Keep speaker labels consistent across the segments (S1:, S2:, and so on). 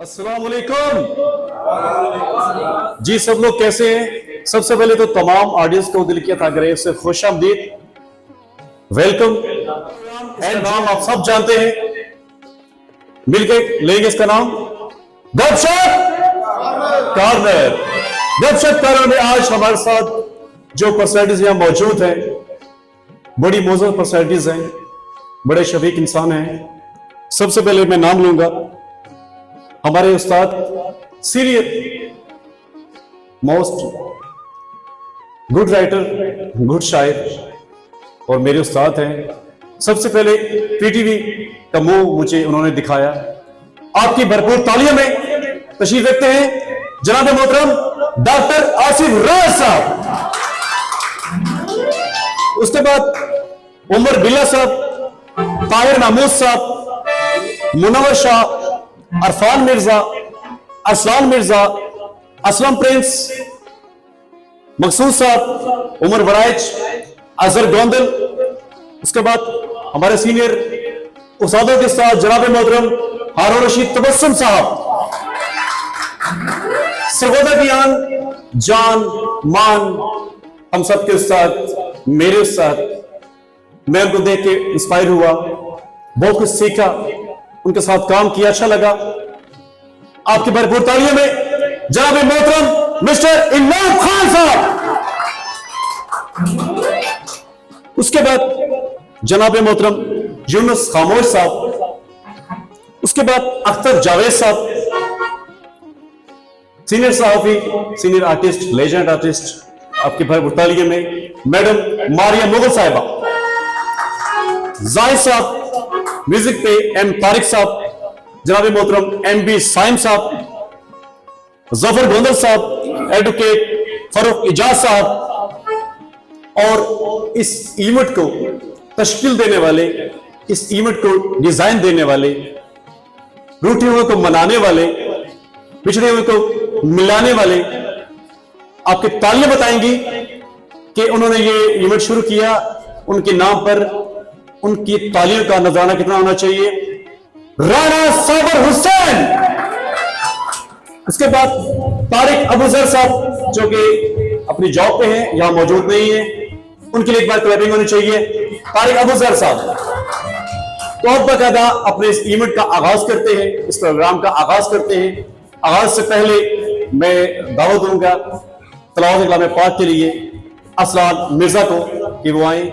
S1: अस्सलाम वालेकुम जी। सब लोग कैसे हैं? सबसे पहले तो तमाम ऑडियंस को दिल की तहे से खुश आमदीद, वेलकम। इसका नाम आप सब जानते हैं, मिलकर लेंगे इसका नाम गपशप कॉर्नर। गपशप कॉर्नर में आज हमारे साथ जो पर्सनैलिटीज यहां मौजूद हैं, बड़ी मौजूद पर्सनैलिटीज हैं, बड़े शफीक इंसान हैं। सबसे पहले मैं नाम लूंगा हमारे उस्ताद, senior most good writer, good शायर और मेरे उस्ताद हैं। सबसे पहले पीटीवी का मुंह मुझे उन्होंने दिखाया। आपकी भरपूर तालियों में तशरीफ रखते हैं जनाब मोहतरम डॉक्टर आसिफ राज साहब। उसके बाद उमर बिल्ला साहब, ताहिर महमूद साहब, मुनव्वर शाह, अरफान मिर्जा, अरसलान मिर्जा, असलम प्रिंस, मकसूद साहब, उमर वराइच, अजहर गोंदल। उसके बाद हमारे सीनियर उस्तादों के साथ जनाब मोहतरम हारून रशीद तबस्सुम साहब, सहोदर की आन जान मान हम सबके उस्ताद, मेरे उस्ताद। मैं उनको देख के इंस्पायर हुआ, बहुत कुछ सीखा, उनके साथ काम किया, अच्छा लगा। आपकी भरपूर तालियों में जनाब मोहतरम मिस्टर इमरान खान साहब। उसके बाद जनाब मोहतरम यूनुस खामोश साहब। उसके बाद अख्तर जावेद साहब, सीनियर सहाफी, सीनियर आर्टिस्ट, लेजेंड आर्टिस्ट। आपकी भरपूर तालियों में मैडम मारिया मुगल साहिबा। जाहिद साहब, म्यूजिक पे एम तारिक साहब, जनाब मोहतरम एम बी साइम साहब, जफर गोंदल साहब, एडवोकेट फरूक इजाज साहब। और इस इवेंट को तश्कील देने वाले, इस इवेंट को डिजाइन देने वाले, रूठे हुए को मनाने वाले, पिछड़े हुए को मिलाने वाले, आपके तालियां बताएंगी कि उन्होंने ये इवेंट शुरू किया। उनके नाम पर उनकी तालियों का नजराना कितना होना चाहिए। राणा साबर हुसैन। उसके बाद तारिक अबूजर साहब, जो कि अपनी जॉब पे हैं, यहां मौजूद नहीं है, उनके लिए एक बार क्लैपिंग होनी चाहिए। तारिक अबूजर साहब तो अब बाकायदा अपने इस इवेंट का आगाज करते हैं, इस प्रोग्राम का आगाज करते हैं। आगाज से पहले मैं दावत दूंगा तलावत कलाम पाक के लिए असलान मिर्जा को कि वो आए।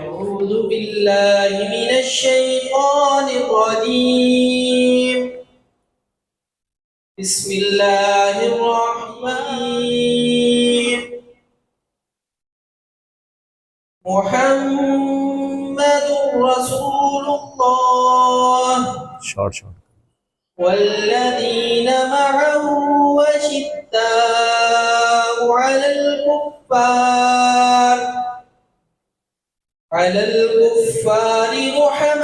S2: मुहम्मदुर रसूलुल्लाह
S1: शॉर्ट
S2: वल्लज़ीना मअहु अशिद्दाउ अलल कुफ्फारि रुहमाउ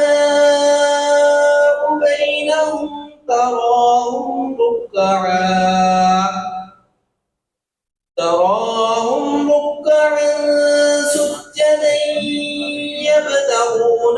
S2: बैनहुम तराहुम रुक्कअन सुज्जदन यब्तगून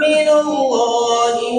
S2: मिनल्लाहि व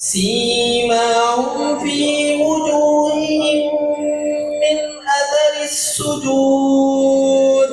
S2: सीमाहुम फी वुजूहिहिम मिन अथरिस सुजूद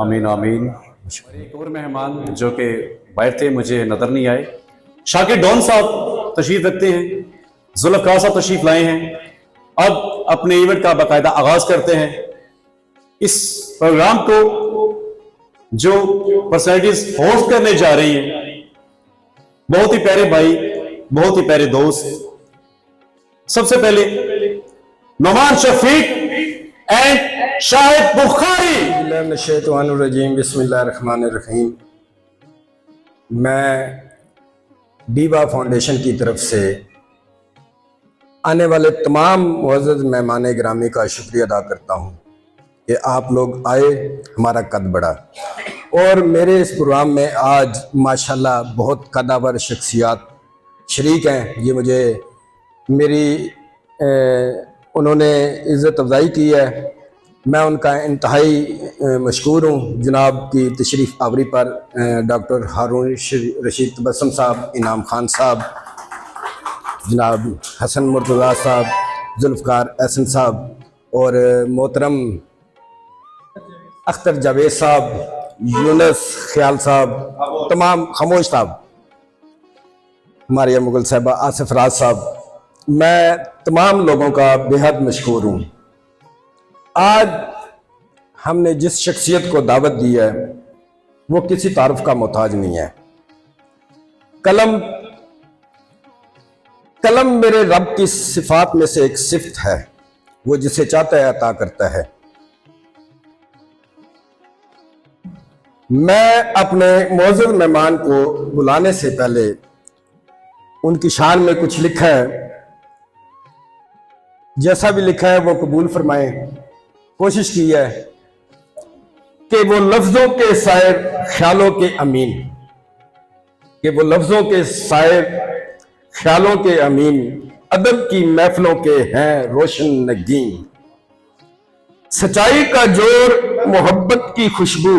S1: आमीन आमीन। एक और मेहमान जो कि बाहर थे, मुझे नजर नहीं आए, शाकिर डॉन साहब तशरीफ रखते हैं, जुल्फ़कार साहब तशरीफ लाए हैं। अब अपने इवेंट का बाकायदा आगाज करते हैं। इस प्रोग्राम को जो पर्सनैलिटीज होस्ट करने जा रही हैं, बहुत ही प्यारे भाई, बहुत ही प्यारे दोस्त। सबसे पहले नुमान शफीक एंड शाहिद बुखारी।
S3: शैतानुर्रजीम, बिस्मिल्लाहिर्रहमानिर्रहीम। मैं दीवा फाउंडेशन की तरफ से आने वाले तमाम मुअज़्ज़ज़ मेहमान गिरामी का शुक्रिया अदा करता हूँ कि आप लोग आए, हमारा कद बढ़ा। और मेरे इस प्रोग्राम में आज माशाल्लाह बहुत कदावर शख्सियात शरीक हैं। ये मुझे उन्होंने इज़्ज़त अफ़ज़ाई की है, मैं उनका इंतहाई मशकूर हूँ। जनाब की तशरीफ़ आवरी पर डॉक्टर हारून रशीद तबस्सुम साहब, इनाम खान साहब, जनाब हसन मुर्तज़ा साहब, जुल्फ़कार एहसन साहब और मोहतरम अख्तर जावेद साहब, यूनुस ख्याल साहब, तमाम खामोश साहब, मारिया मुगल साहबा, आसिफ राज साहब, मैं तमाम लोगों का बेहद मशकूर हूँ। आज हमने जिस शख्सियत को दावत दी है वो किसी तारुफ का मोहताज नहीं है। कलम मेरे रब की सिफात में से एक सिफ्त है, वो जिसे चाहता है अता करता है। मैं अपने मौजूद मेहमान को बुलाने से पहले उनकी शान में कुछ लिखा है, जैसा भी लिखा है वो कबूल फरमाएं। कोशिश की है कि वो लफ्जों के शायर ख्यालों के अमीन, कि वो लफ्जों के शायर ख्यालों के अमीन, अदब की महफिलों के हैं रोशन नगीन। सच्चाई का जोर, मोहब्बत की खुशबू,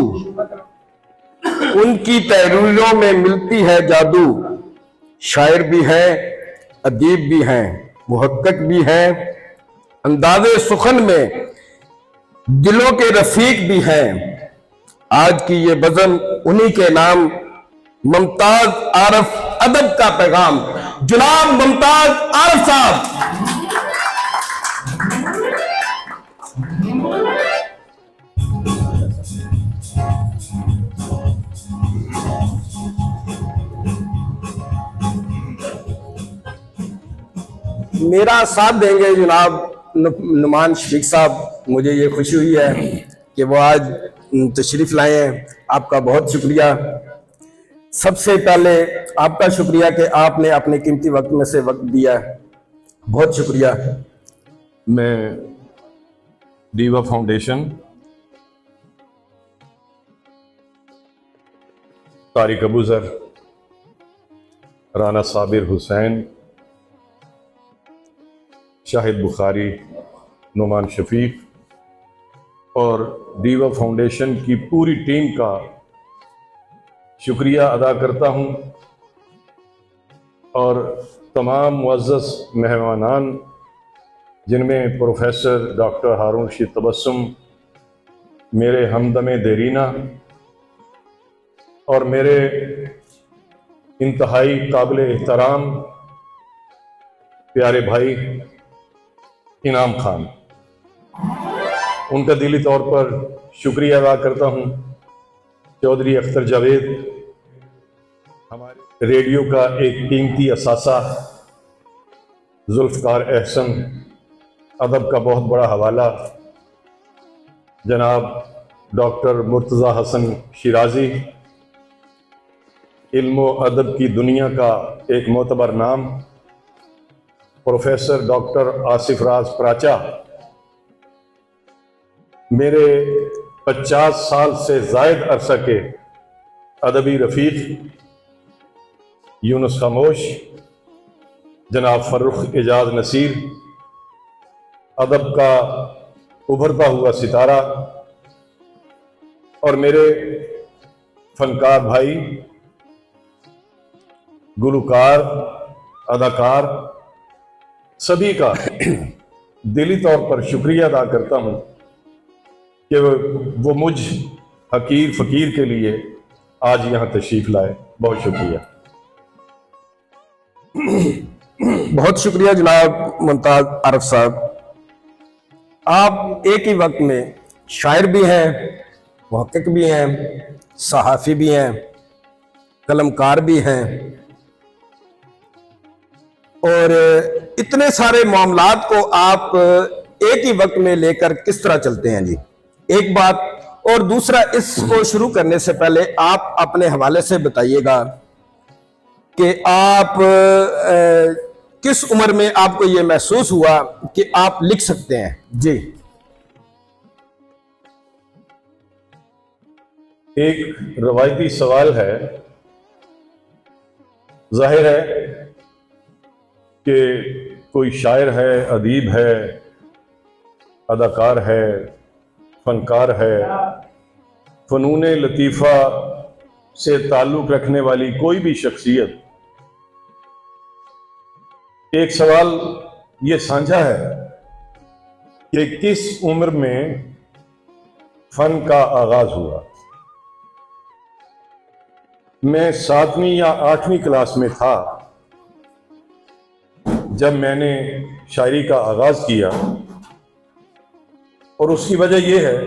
S3: उनकी तहरीरों में मिलती है जादू। शायर भी है, अदीब भी हैं, मुहक्किक भी हैं, अंदाज़े सुखन में दिलों के रफीक भी हैं। आज की ये बज़म उन्हीं के नाम, मुमताज आरफ अदब का पैगाम। जनाब मुमताज आरफ साहब। मेरा साथ देंगे जनाब नुमान शफीक साहब। मुझे ये खुशी हुई है कि वो आज तशरीफ़ लाए हैं, आपका बहुत शुक्रिया। सबसे पहले आपका शुक्रिया कि आपने अपने कीमती वक्त में से वक्त दिया, बहुत शुक्रिया।
S4: मैं दीवा फाउंडेशन, तारिक अबूज़र, राना साबिर हुसैन, शाहिद बुखारी, नुमान शफीक और दीवा फाउंडेशन की पूरी टीम का शुक्रिया अदा करता हूँ। और तमाम मुअज़्ज़ज़ मेहमानान, जिनमें प्रोफेसर डॉक्टर हारून रशीद तबस्सुम, मेरे हमदमे देरीना और मेरे इंतहाई काबिल एहतराम प्यारे भाई इनाम खान, उनका दिली तौर पर शुक्रिया अदा करता हूँ। चौधरी अख्तर जावेद, हमारे रेडियो का एक कीमती असासा, जुल्फ़कार एहसन, अदब का बहुत बड़ा हवाला, जनाब डॉक्टर मुर्तज़ा हसन शिराजी, इल्म अदब की दुनिया का एक मोतबर नाम, प्रोफेसर डॉक्टर आसिफ राज प्राचा, मेरे 50 साल से ज़ायद अरसा के अदबी रफ़ीक यूनुस खामोश, जनाब फ़र्रुख एजाज नसीर, अदब का उभरता हुआ सितारा, और मेरे फनकार भाई, गुलकार, अदाकार, सभी का दिली तौर पर शुक्रिया अदा करता हूँ कि वो मुझ हकीर फ़कीर के लिए आज यहाँ तशरीफ़ लाए। बहुत शुक्रिया।
S3: बहुत शुक्रिया जनाब मुमताज आरफ साहब। आप एक ही वक्त में शायर भी हैं, मुहक्किक भी हैं, सहाफ़ी भी हैं, कलमकार भी हैं, और इतने सारे मामलात को आप एक ही वक्त में लेकर किस तरह चलते हैं जी? एक बात। और दूसरा, इसको शुरू करने से पहले आप अपने हवाले से बताइएगा कि आप किस उम्र में आपको यह महसूस हुआ कि आप लिख सकते हैं जी?
S4: एक रवायती सवाल है। जाहिर है कि कोई शायर है, अदीब है, अदाकार है, फनकार है, फनून लतीफ़ा से ताल्लुक़ रखने वाली कोई भी शख्सियत एक सवाल ये साझा है कि किस उम्र में फन का आगाज हुआ। मैं 7वीं या 8वीं क्लास में था जब मैंने शायरी का आगाज किया, और उसकी वजह यह है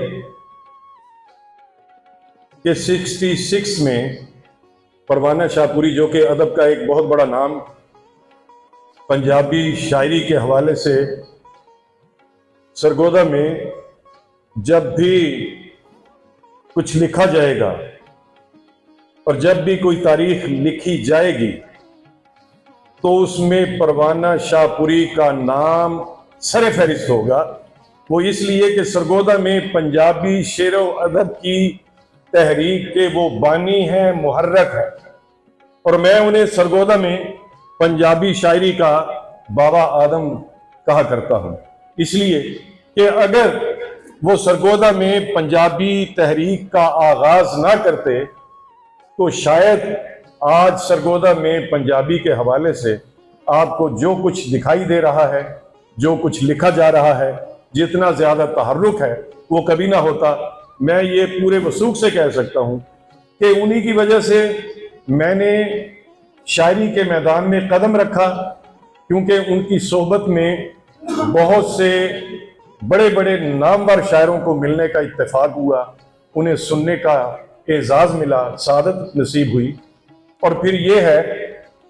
S4: कि 66 में परवाना शाहपुरी, जो कि अदब का एक बहुत बड़ा नाम, पंजाबी शायरी के हवाले से सरगोदा में जब भी कुछ लिखा जाएगा और जब भी कोई तारीख लिखी जाएगी तो उसमें परवाना शाहपुरी का नाम सर फहरिस्त होगा। वो इसलिए कि सरगोदा में पंजाबी शेर व अदब की तहरीक के वो बानी हैं, मुहर्रक हैं, और मैं उन्हें सरगोदा में पंजाबी शायरी का बाबा आदम कहा करता हूं, इसलिए कि अगर वो सरगोदा में पंजाबी तहरीक का आगाज ना करते तो शायद आज सरगोदा में पंजाबी के हवाले से आपको जो कुछ दिखाई दे रहा है, जो कुछ लिखा जा रहा है, जितना ज्यादा तहर्रुक है, वो कभी ना होता। मैं ये पूरे वसूख से कह सकता हूं कि उन्हीं की वजह से मैंने शायरी के मैदान में कदम रखा, क्योंकि उनकी सोहबत में बहुत से बड़े बड़े नामवर शायरों को मिलने का इत्तेफाक हुआ, उन्हें सुनने का एजाज मिला, सादत नसीब हुई। और फिर यह है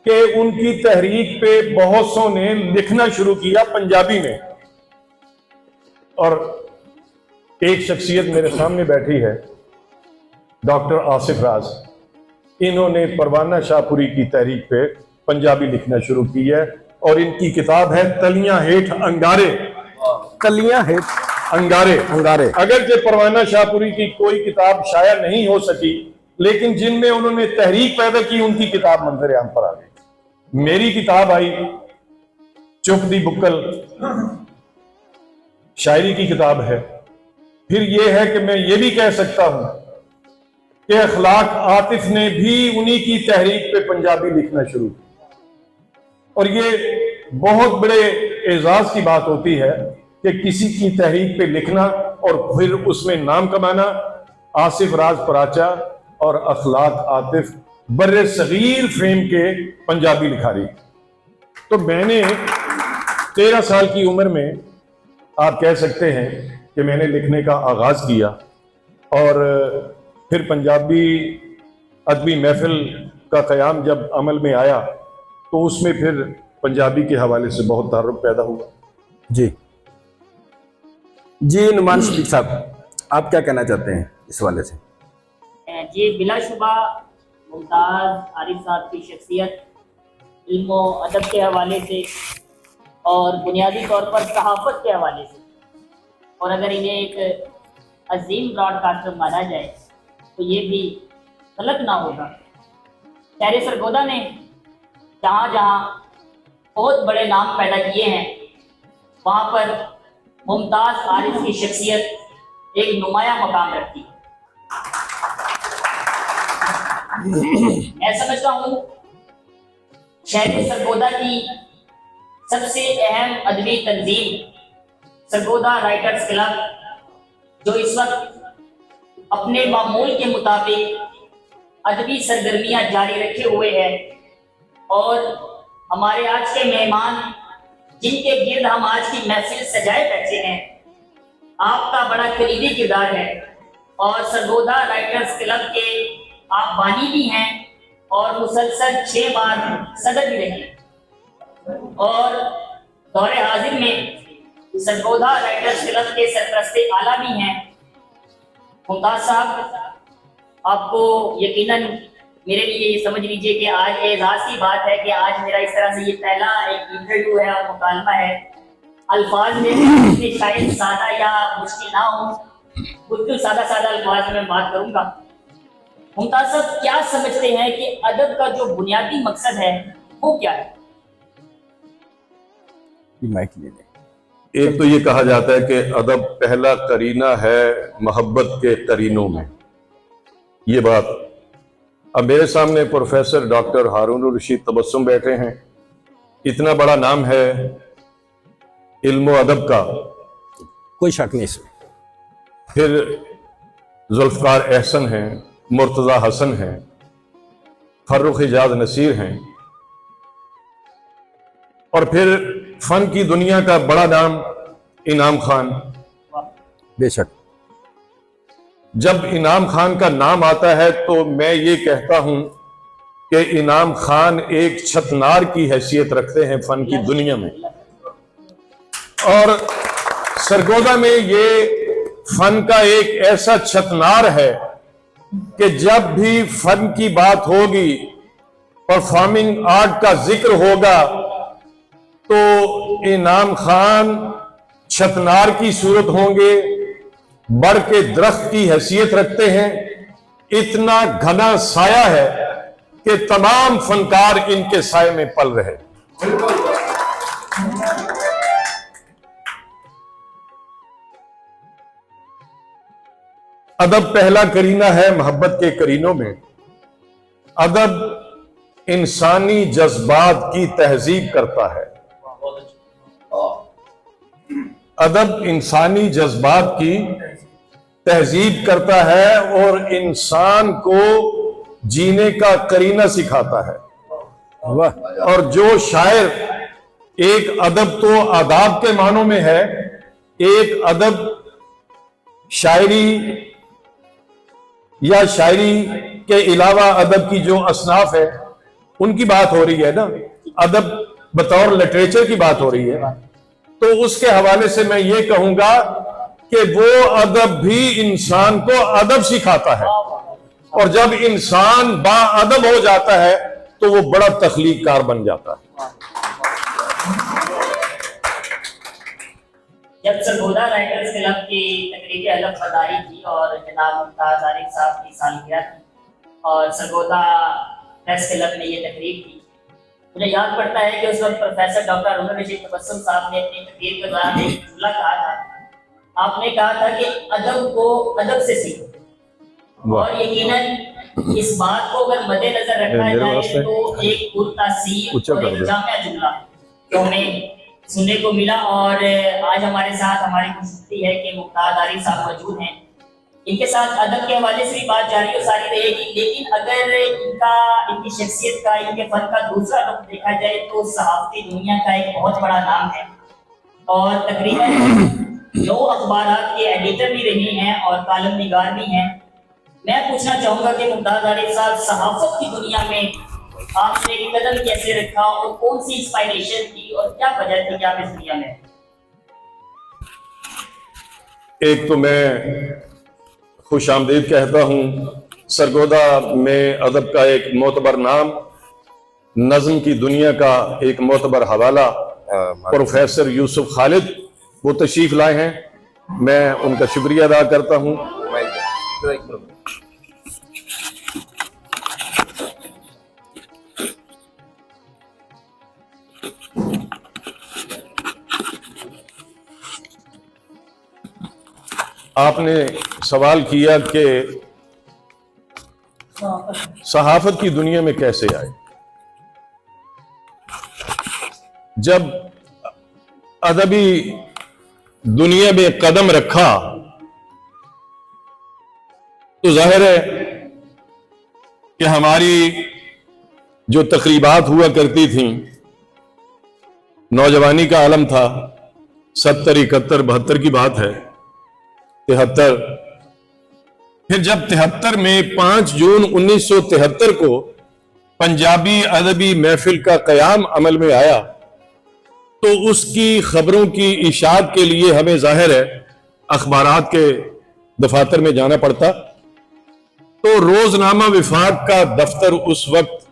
S4: कि उनकी तहरीक पे बहुत सौ ने लिखना शुरू किया पंजाबी में, और एक शख्सियत मेरे सामने बैठी है, डॉक्टर आसिफ राज। इन्होंने परवाना शाहपुरी की तहरीक पे पंजाबी लिखना शुरू की है, और इनकी किताब है तलियां हेठ अंगारे।
S3: कलियां हेठ
S4: अंगारे
S3: अंगारे।
S4: अगर जो परवाना शाहपुरी की कोई किताब शाया नहीं हो सकी, लेकिन जिनमें उन्होंने तहरीक पैदा की, उनकी किताब मंजर आम पर आ गई। मेरी किताब आई चुप दी बुक्कल, शायरी की किताब है। फिर यह है कि मैं ये भी कह सकता हूं कि अखलाक आतिफ ने भी उन्हीं की तहरीक पे पंजाबी लिखना शुरू किया, और ये बहुत बड़े एजाज की बात होती है कि किसी की तहरीक पे लिखना और फिर उसमें नाम कमाना। आसिफ राज पराचा और अखलाक आतिफ बर्रे सगीर फ्रेम के पंजाबी लिखारी। तो मैंने 13 साल की उम्र में, आप कह सकते हैं कि मैंने लिखने का आगाज किया, और फिर पंजाबी अदबी महफिल का क़याम जब अमल में आया तो उसमें फिर पंजाबी के हवाले से बहुत तारुफ पैदा हुआ।
S3: जी जी, नुमान शफीक साहब, आप क्या कहना चाहते हैं इस वाले से?
S5: जी, बिलाशुबा मुमताज़ आरिफ साहब की शख्सियत इल्म व अदब के हवाले से और बुनियादी तौर पर सहाफ़त के हवाले से, और अगर इन्हें एक अजीम ब्रॉडकास्टर माना जाए तो ये भी गलत ना होगा। शहर सरगोदा ने जहाँ जहाँ बहुत बड़े नाम पैदा किए हैं, वहाँ पर मुमताज़ आरिफ की शख्सियत एक नुमाया मकाम रखती है। मैं समझता हूँ शहर सरगोदा की सबसे अहम अदबी तंजीम सरगोदा राइटर्स क्लब, जो इस वक्त अपने मामूल के मुताबिक अदबी सरगर्मियाँ जारी रखे हुए है, और हमारे आज के मेहमान जिनके गिर्द हम आज की महफिल सजाए बैठे हैं, आपका बड़ा करीबी किरदार है और सरगोधा राइटर्स क्लब के आप बानी भी हैं और मुसलसल 6 बार सदर भी रहे और दौरे हाजिर में सरगोधा राइटर्स क्लब के सरपरस्ते आला भी हैं। मुमताज साहब, आपको यकीनन मेरे लिए ये समझ लीजिए कि आज एजाज की बात है कि आज मेरा इस तरह से ये पहला एक इंटरव्यू है और मुकालमा है। अल्फाज में इतने शायद सादा या मुश्किल ना हो, बिल्कुल सादा सादा अल्फाज में बात करूंगा। मुमताज साहब, क्या समझते हैं कि अदब का जो बुनियादी मकसद है वो क्या है?
S3: माइक ले ले।
S4: एक तो ये कहा जाता है कि अदब पहला करीना है मोहब्बत के करीनों में। ये बात अब मेरे सामने प्रोफेसर डॉक्टर हारून रशीद तबस्सुम बैठे हैं, इतना बड़ा नाम है इल्म अदब का,
S3: कोई शक नहीं इसमें।
S4: फिर जुल्फकार एहसन हैं, मुर्तजा हसन हैं, फर्रुख इजाज नसीर हैं, और फिर फन की दुनिया का बड़ा नाम इनाम खान।
S3: बेशक
S4: जब इनाम खान का नाम आता है तो मैं ये कहता हूं कि इनाम खान एक छतनार की हैसियत रखते हैं फन की दुनिया में, और सरगोधा में ये फन का एक ऐसा छतनार है कि जब भी फन की बात होगी, परफॉर्मिंग आर्ट का जिक्र होगा, तो इनाम खान छतनार की सूरत होंगे, बड़ के दरख्त की हैसियत रखते हैं। इतना घना साया है कि तमाम फनकार इनके साये में पल रहे। अदब पहला करीना है मोहब्बत के करीनों में। अदब इंसानी जज्बात की तहजीब करता है। अदब इंसानी जज्बात की तहजीब करता है और इंसान को जीने का करीना सिखाता है।
S3: वाह।
S4: और जो शायर, एक अदब तो आदाब के मानों में है, एक अदब शायरी या शायरी के अलावा अदब की जो असनाफ है उनकी बात हो रही है ना, अदब बतौर लिटरेचर की बात हो रही है, तो उसके हवाले से मैं ये कहूंगा कि वो अदब भी इंसान को अदब सिखाता है, और जब इंसान बाअदब हो जाता है तो वो बड़ा तख्लीककार बन जाता है।
S5: जब सरगोधा राइटर्स क्लब की तकरीब अदब फदाई थी और जनाब मुमताज आरिफ साहब की सालगिरह थी और सरगोधा प्रेस क्लब में ये तकरीब थी, मुझे याद पड़ता है कि उस वक्त प्रोफेसर डॉक्टर हारून रशीद तबस्सुम साहब ने अपनी तकरीर के दौरान एक जुमला कहा था। आपने कहा था कि अदब को अदब से सीखो, और यकीनन इस बात को अगर मद्देनजर रखा जाए तो एक पुरतासीर और एक जामिया जुमला जो हमें सुनने को मिला। और आज हमारे साथ हमारी खुशनुदी है कि मुमताज आरिफ साहब मौजूद हैं। इनके साथ अदब के हवाले से भी बात जारी और सारी रहेगी, लेकिन अगर इनकी शख्सियत का, इनके फन का दूसरा रुख देखा जाए तो सहाफती दुनिया का एक बहुत बड़ा नाम है और तकरीबन 9 अखबारात के एडिटर भी रहे हैं और कालम निगार भी हैं। मैं पूछना चाहूंगा कि मुमताज आरिफ साहब, सहाफत की दुनिया में आपने कदम कैसे रखा और कौन सी इंस्पायरेशन थी और क्या वजह थी कि आप इस दुनिया में?
S4: एक तो मैं खुश आमदीद कहता हूं। सरगोधा में अदब का एक मोतबर नाम, नज़्म की दुनिया का एक मोतबर हवाला प्रोफेसर यूसुफ खालिद वो तशरीफ लाए हैं, मैं उनका शुक्रिया अदा करता हूं। आपने सवाल किया कि सहाफत की दुनिया में कैसे आए। जब अदबी दुनिया में कदम रखा तो जाहिर है कि हमारी जो तकरीबात हुआ करती थीं, नौजवानी का आलम था, 70, 71, 72 की बात है, 73। फिर जब 73 में 5 जून 1973 को पंजाबी अदबी महफिल का कयाम अमल में आया, तो उसकी खबरों की इशाअत के लिए हमें जाहिर है अखबारात के दफातर में जाना पड़ता। तो रोजनामा विफाक का दफ्तर उस वक्त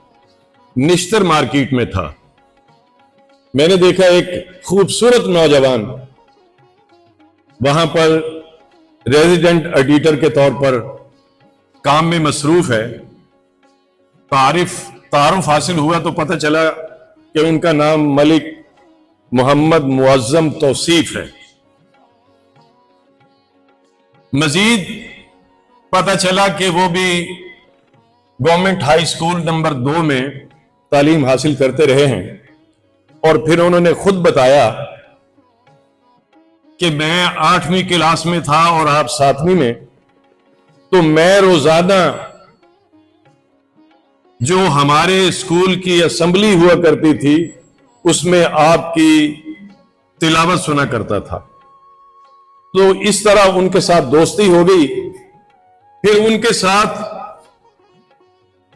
S4: निश्तर मार्केट में था। मैंने देखा एक खूबसूरत नौजवान वहां पर रेजिडेंट एडिटर के तौर पर काम में मसरूफ है। तारुफ हासिल हुआ तो पता चला कि उनका नाम मलिक मोहम्मद मुअज्जम तौसीफ है। मजीद पता चला कि वो भी गवर्नमेंट हाई स्कूल नंबर 2 में तालीम हासिल करते रहे हैं। और फिर उन्होंने खुद बताया कि मैं 8वीं क्लास में था और आप 7वीं में, तो मैं रोजाना जो हमारे स्कूल की असेंबली हुआ करती थी उसमें आपकी तिलावत सुना करता था। तो इस तरह उनके साथ दोस्ती हो गई। फिर उनके साथ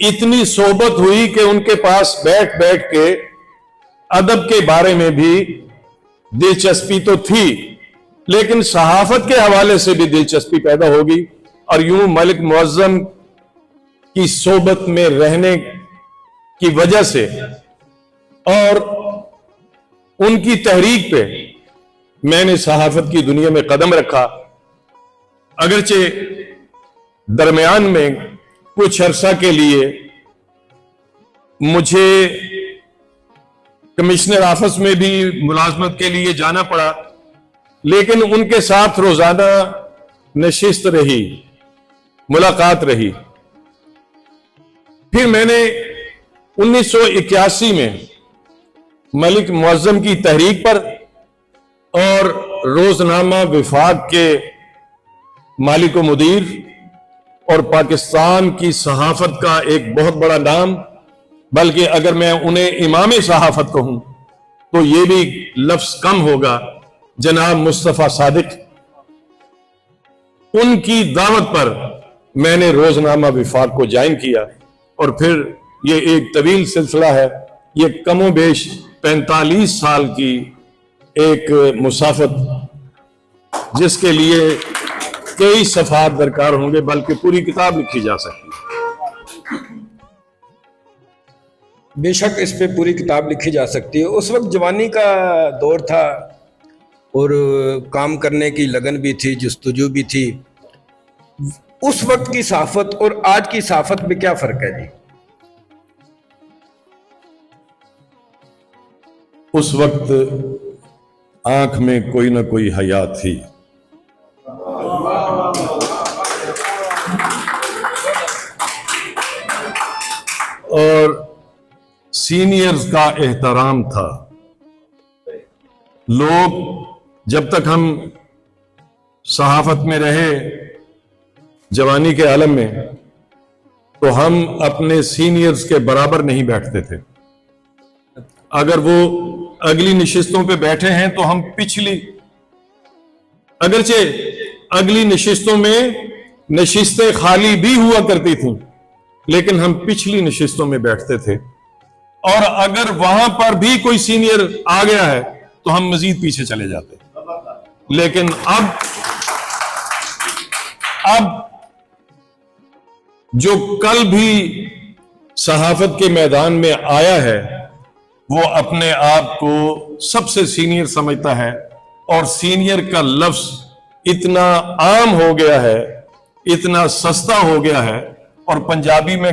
S4: इतनी सोहबत हुई कि उनके पास बैठ बैठ के अदब के बारे में भी दिलचस्पी तो थी, लेकिन सहाफत के हवाले से भी दिलचस्पी पैदा होगी। और यूं मलिक मुअज्जम की सोहबत में रहने की वजह से और उनकी तहरीक पे मैंने सहाफत की दुनिया में कदम रखा। अगरचे दरमियान में कुछ अरसा के लिए मुझे कमिश्नर ऑफिस में भी मुलाजमत के लिए जाना पड़ा, लेकिन उनके साथ रोजाना नशिस्त रही, मुलाकात रही। फिर मैंने 1981 में मलिक मुअज्जम की तहरीक पर और रोजनामा विफाक के मालिक व मुदीर और पाकिस्तान की सहाफत का एक बहुत बड़ा नाम, बल्कि अगर मैं उन्हें इमाम सहाफत कहूं तो ये भी लफ्ज कम होगा, जनाब मुस्तफा सादिक, उनकी दावत पर मैंने रोजनामा विफाक को ज्वाइन किया। और फिर ये एक तवील सिलसिला है, ये कमोबेश 45 साल की एक मुसाफत, जिसके लिए कई सफात दरकार होंगे, बल्कि पूरी किताब लिखी जा सकती है।
S3: बेशक इस पे पूरी किताब लिखी जा सकती है। उस वक्त जवानी का दौर था और काम करने की लगन भी थी, जस्तजू भी थी। उस वक्त की सहाफत और आज की सहाफत में क्या फर्क है जी?
S4: उस वक्त आंख में कोई ना कोई हया थी। और सीनियर्स का एहतराम था। लोग, जब तक हम सहाफत में रहे जवानी के आलम में, तो हम अपने सीनियर्स के बराबर नहीं बैठते थे। अगर वो अगली नशिस्तों पे बैठे हैं तो हम पिछली, अगरचे अगली नशिस्तों में नशिस्तें खाली भी हुआ करती थीं, लेकिन हम पिछली नशिस्तों में बैठते थे। और अगर वहां पर भी कोई सीनियर आ गया है तो हम मजीद पीछे चले जाते। लेकिन अब जो कल भी सहाफत के मैदान में आया है, वो अपने आप को सबसे सीनियर समझता है। और सीनियर का लफ्ज इतना आम हो गया है, इतना सस्ता हो गया है। और पंजाबी में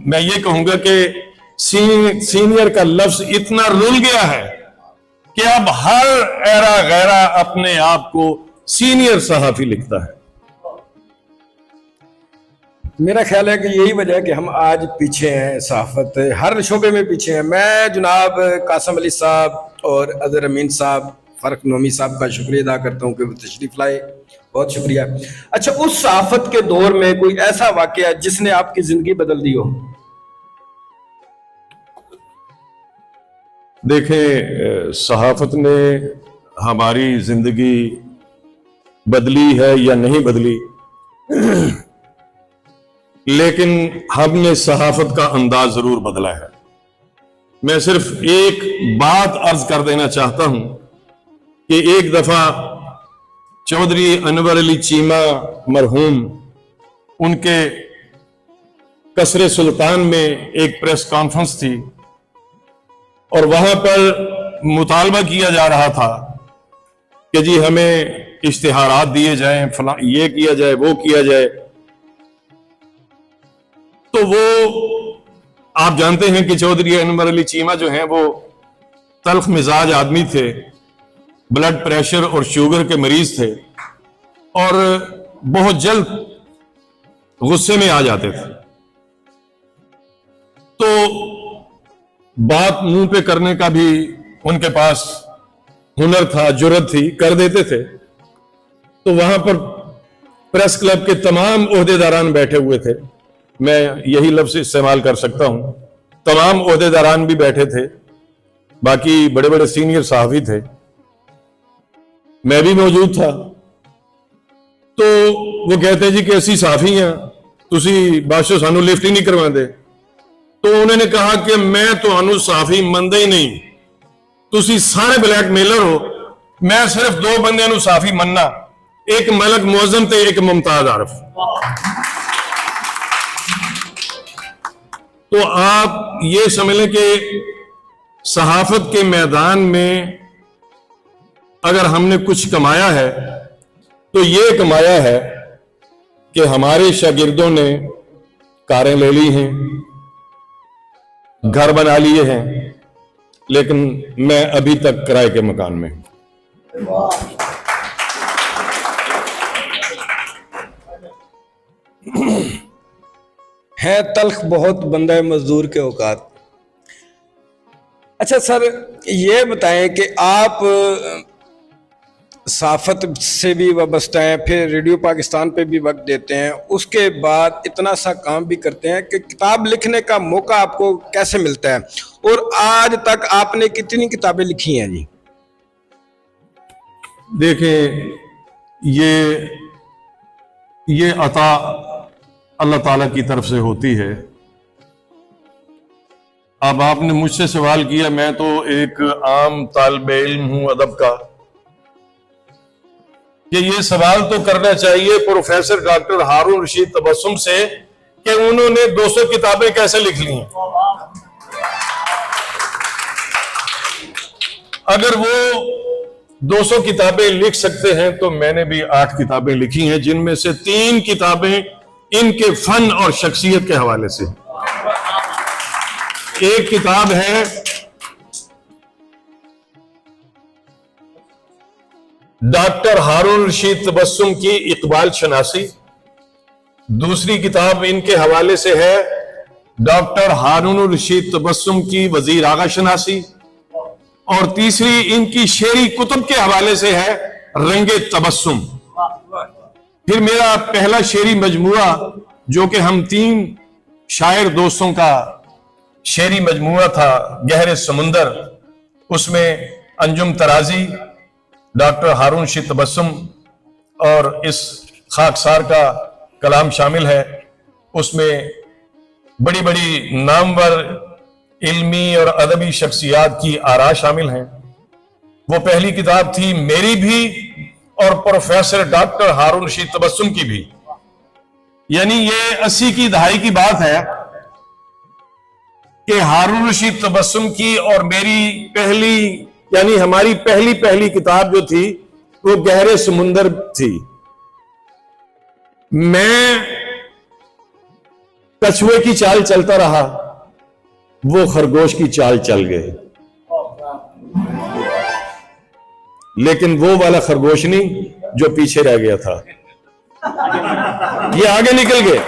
S4: मैं ये कहूंगा कि सीनियर का लफ्ज इतना रुल गया है कि अब हर एरा गैरा अपने आप को सीनियर सहाफी लिखता है।
S3: मेरा ख्याल है कि यही वजह है कि हम आज पीछे हैं, सहाफत हर शोबे में पीछे हैं। मैं जनाब कासम अली साहब और अजहर अमीन साहब, फर्क नोमी साहब का शुक्रिया अदा करता हूँ कि वो तशरीफ लाए, बहुत शुक्रिया। अच्छा, उस सहाफत के दौर में कोई ऐसा वाकया जिसने आपकी जिंदगी बदल दी हो?
S4: देखें, सहाफत ने हमारी जिंदगी बदली है या नहीं बदली, लेकिन हमने सहाफत का अंदाज जरूर बदला है। मैं सिर्फ एक बात अर्ज कर देना चाहता हूं कि एक दफा चौधरी अनवर अली चीमा मरहूम, उनके कसरे सुल्तान में एक प्रेस कॉन्फ्रेंस थी और वहां पर मुतालबा किया जा रहा था कि जी हमें इश्तिहारात दिए जाएं, फला ये किया जाए, वो किया जाए। तो वो आप जानते हैं कि चौधरी अनवर अली चीमा जो हैं वो तल्ख मिजाज आदमी थे, ब्लड प्रेशर और शुगर के मरीज थे और बहुत जल्द गुस्से में आ जाते थे। तो बात मुंह पे करने का भी उनके पास हुनर था, जुर्रत थी, कर देते थे। तो वहां पर प्रेस क्लब के तमाम ओहदेदारान बैठे हुए थे, मैं यही लफ्ज इस्तेमाल कर सकता हूं, तमाम ओहदेदारान भी बैठे थे, बाकी बड़े बड़े सीनियर सहाफी थे, मैं भी मौजूद था। तो वो कहते जी कि असी साफी हैं, तुसी बादशाह सानू लिफ्ट ही नहीं करवाते। तो उन्होंने कहा कि मैं तो साफी मनदा ही नहीं, तुसी सारे ब्लैकमेलर हो, मैं सिर्फ दो बंदे नू साफी मनना, एक मलक मुअज्जम ते एक मुमताज आरफ। तो आप ये समझ लें कि सहाफत के मैदान में अगर हमने कुछ कमाया है तो ये कमाया है कि हमारे शागिर्दों ने कारें ले ली हैं, घर बना लिए हैं, लेकिन मैं अभी तक किराए के मकान में हूं।
S3: है तल्ख बहुत बंदा मजदूर के औकात। अच्छा सर, ये बताएं कि आप सहाफत से भी वाबस्ता हैं, फिर रेडियो पाकिस्तान पे भी वक्त देते हैं, उसके बाद इतना सा काम भी करते हैं कि किताब लिखने का मौका आपको कैसे मिलता है, और आज तक आपने कितनी किताबें लिखी हैं जी?
S4: देखें, ये अता अल्लाह ताला की तरफ से होती है। अब आपने मुझसे सवाल किया, मैं तो एक आम तालिब इल्म हूं अदब का, कि ये सवाल तो करना चाहिए प्रोफेसर डॉक्टर हारून रशीद तबस्सुम से कि उन्होंने 200 किताबें कैसे लिख ली हैं। अगर वो 200 किताबें लिख सकते हैं तो मैंने भी 8 किताबें लिखी हैं, जिनमें से 3 किताबें इनके फन और शख्सियत के हवाले से। एक किताब है डॉक्टर हारून रशीद तबस्सुम की इकबाल शनासी, दूसरी किताब इनके हवाले से है डॉक्टर हारून रशीद तबस्सुम की वजीर आगा शनासी, और तीसरी इनकी शेरी कुतुब के हवाले से है रंगे तबस्सुम। फिर मेरा पहला शेरी मजमुआ, जो कि हम 3 शायर दोस्तों का शेरी मजमुआ था, गहरे समुंदर, उसमें अंजुम तराजी, डॉक्टर हारून रशीद तबस्सुम और इस खाकसार का कलाम शामिल है। उसमें बड़ी बड़ी नामवर इल्मी और अदबी शख्सियात की आरा शामिल हैं। वो पहली किताब थी मेरी भी और प्रोफेसर डॉक्टर हारून रशीद तबस्सुम की भी, यानी ये 80 की दहाई की बात है कि हारून रशीद तबस्सुम की और मेरी पहली, यानी हमारी पहली किताब जो थी वो गहरे समुंदर थी। मैं कछुए की चाल चलता रहा, वो खरगोश की चाल चल गए, लेकिन वो वाला खरगोश नहीं जो पीछे रह गया था, ये आगे निकल गए,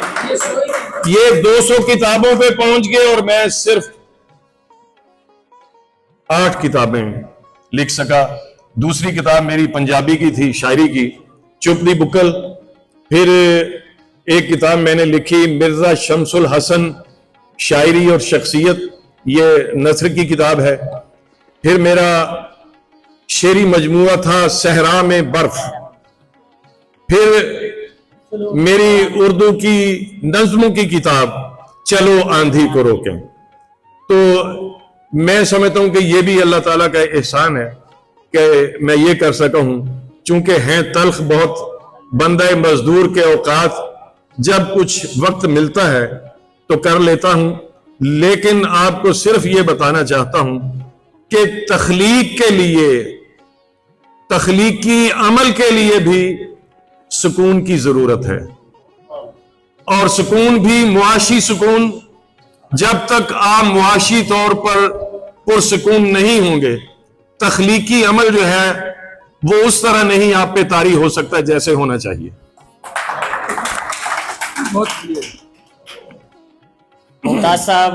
S4: ये 200 किताबों पे पहुंच गए और मैं सिर्फ 8 किताबें लिख सका। दूसरी किताब मेरी पंजाबी की थी, शायरी की, चुप दी बुकल। फिर एक किताब मैंने लिखी मिर्जा शमसुल हसन, शायरी और शख्सियत, ये नसर की किताब है। फिर मेरा शेरी मजमुआ था सहरा में बर्फ, फिर मेरी उर्दू की नज्मों की किताब चलो आंधी को रोकें। तो मैं समझता हूं कि यह भी अल्लाह ताला का एहसान है कि मैं ये कर सका हूं, चूंकि हैं तल्ख बहुत, बंदा मजदूर के औकात जब कुछ वक्त मिलता है तो कर लेता हूं, लेकिन आपको सिर्फ ये बताना चाहता हूं कि तख्लीक के लिए, तख्लीकी अमल के लिए भी सुकून की जरूरत है, और सुकून भी मुआशी सुकून। जब तक आप मुआशी तौर पर पुरसुकून नहीं होंगे, तख्लीकी अमल जो है वो उस तरह नहीं आप पे तारी हो सकता जैसे होना चाहिए।
S5: मुमताज साहब,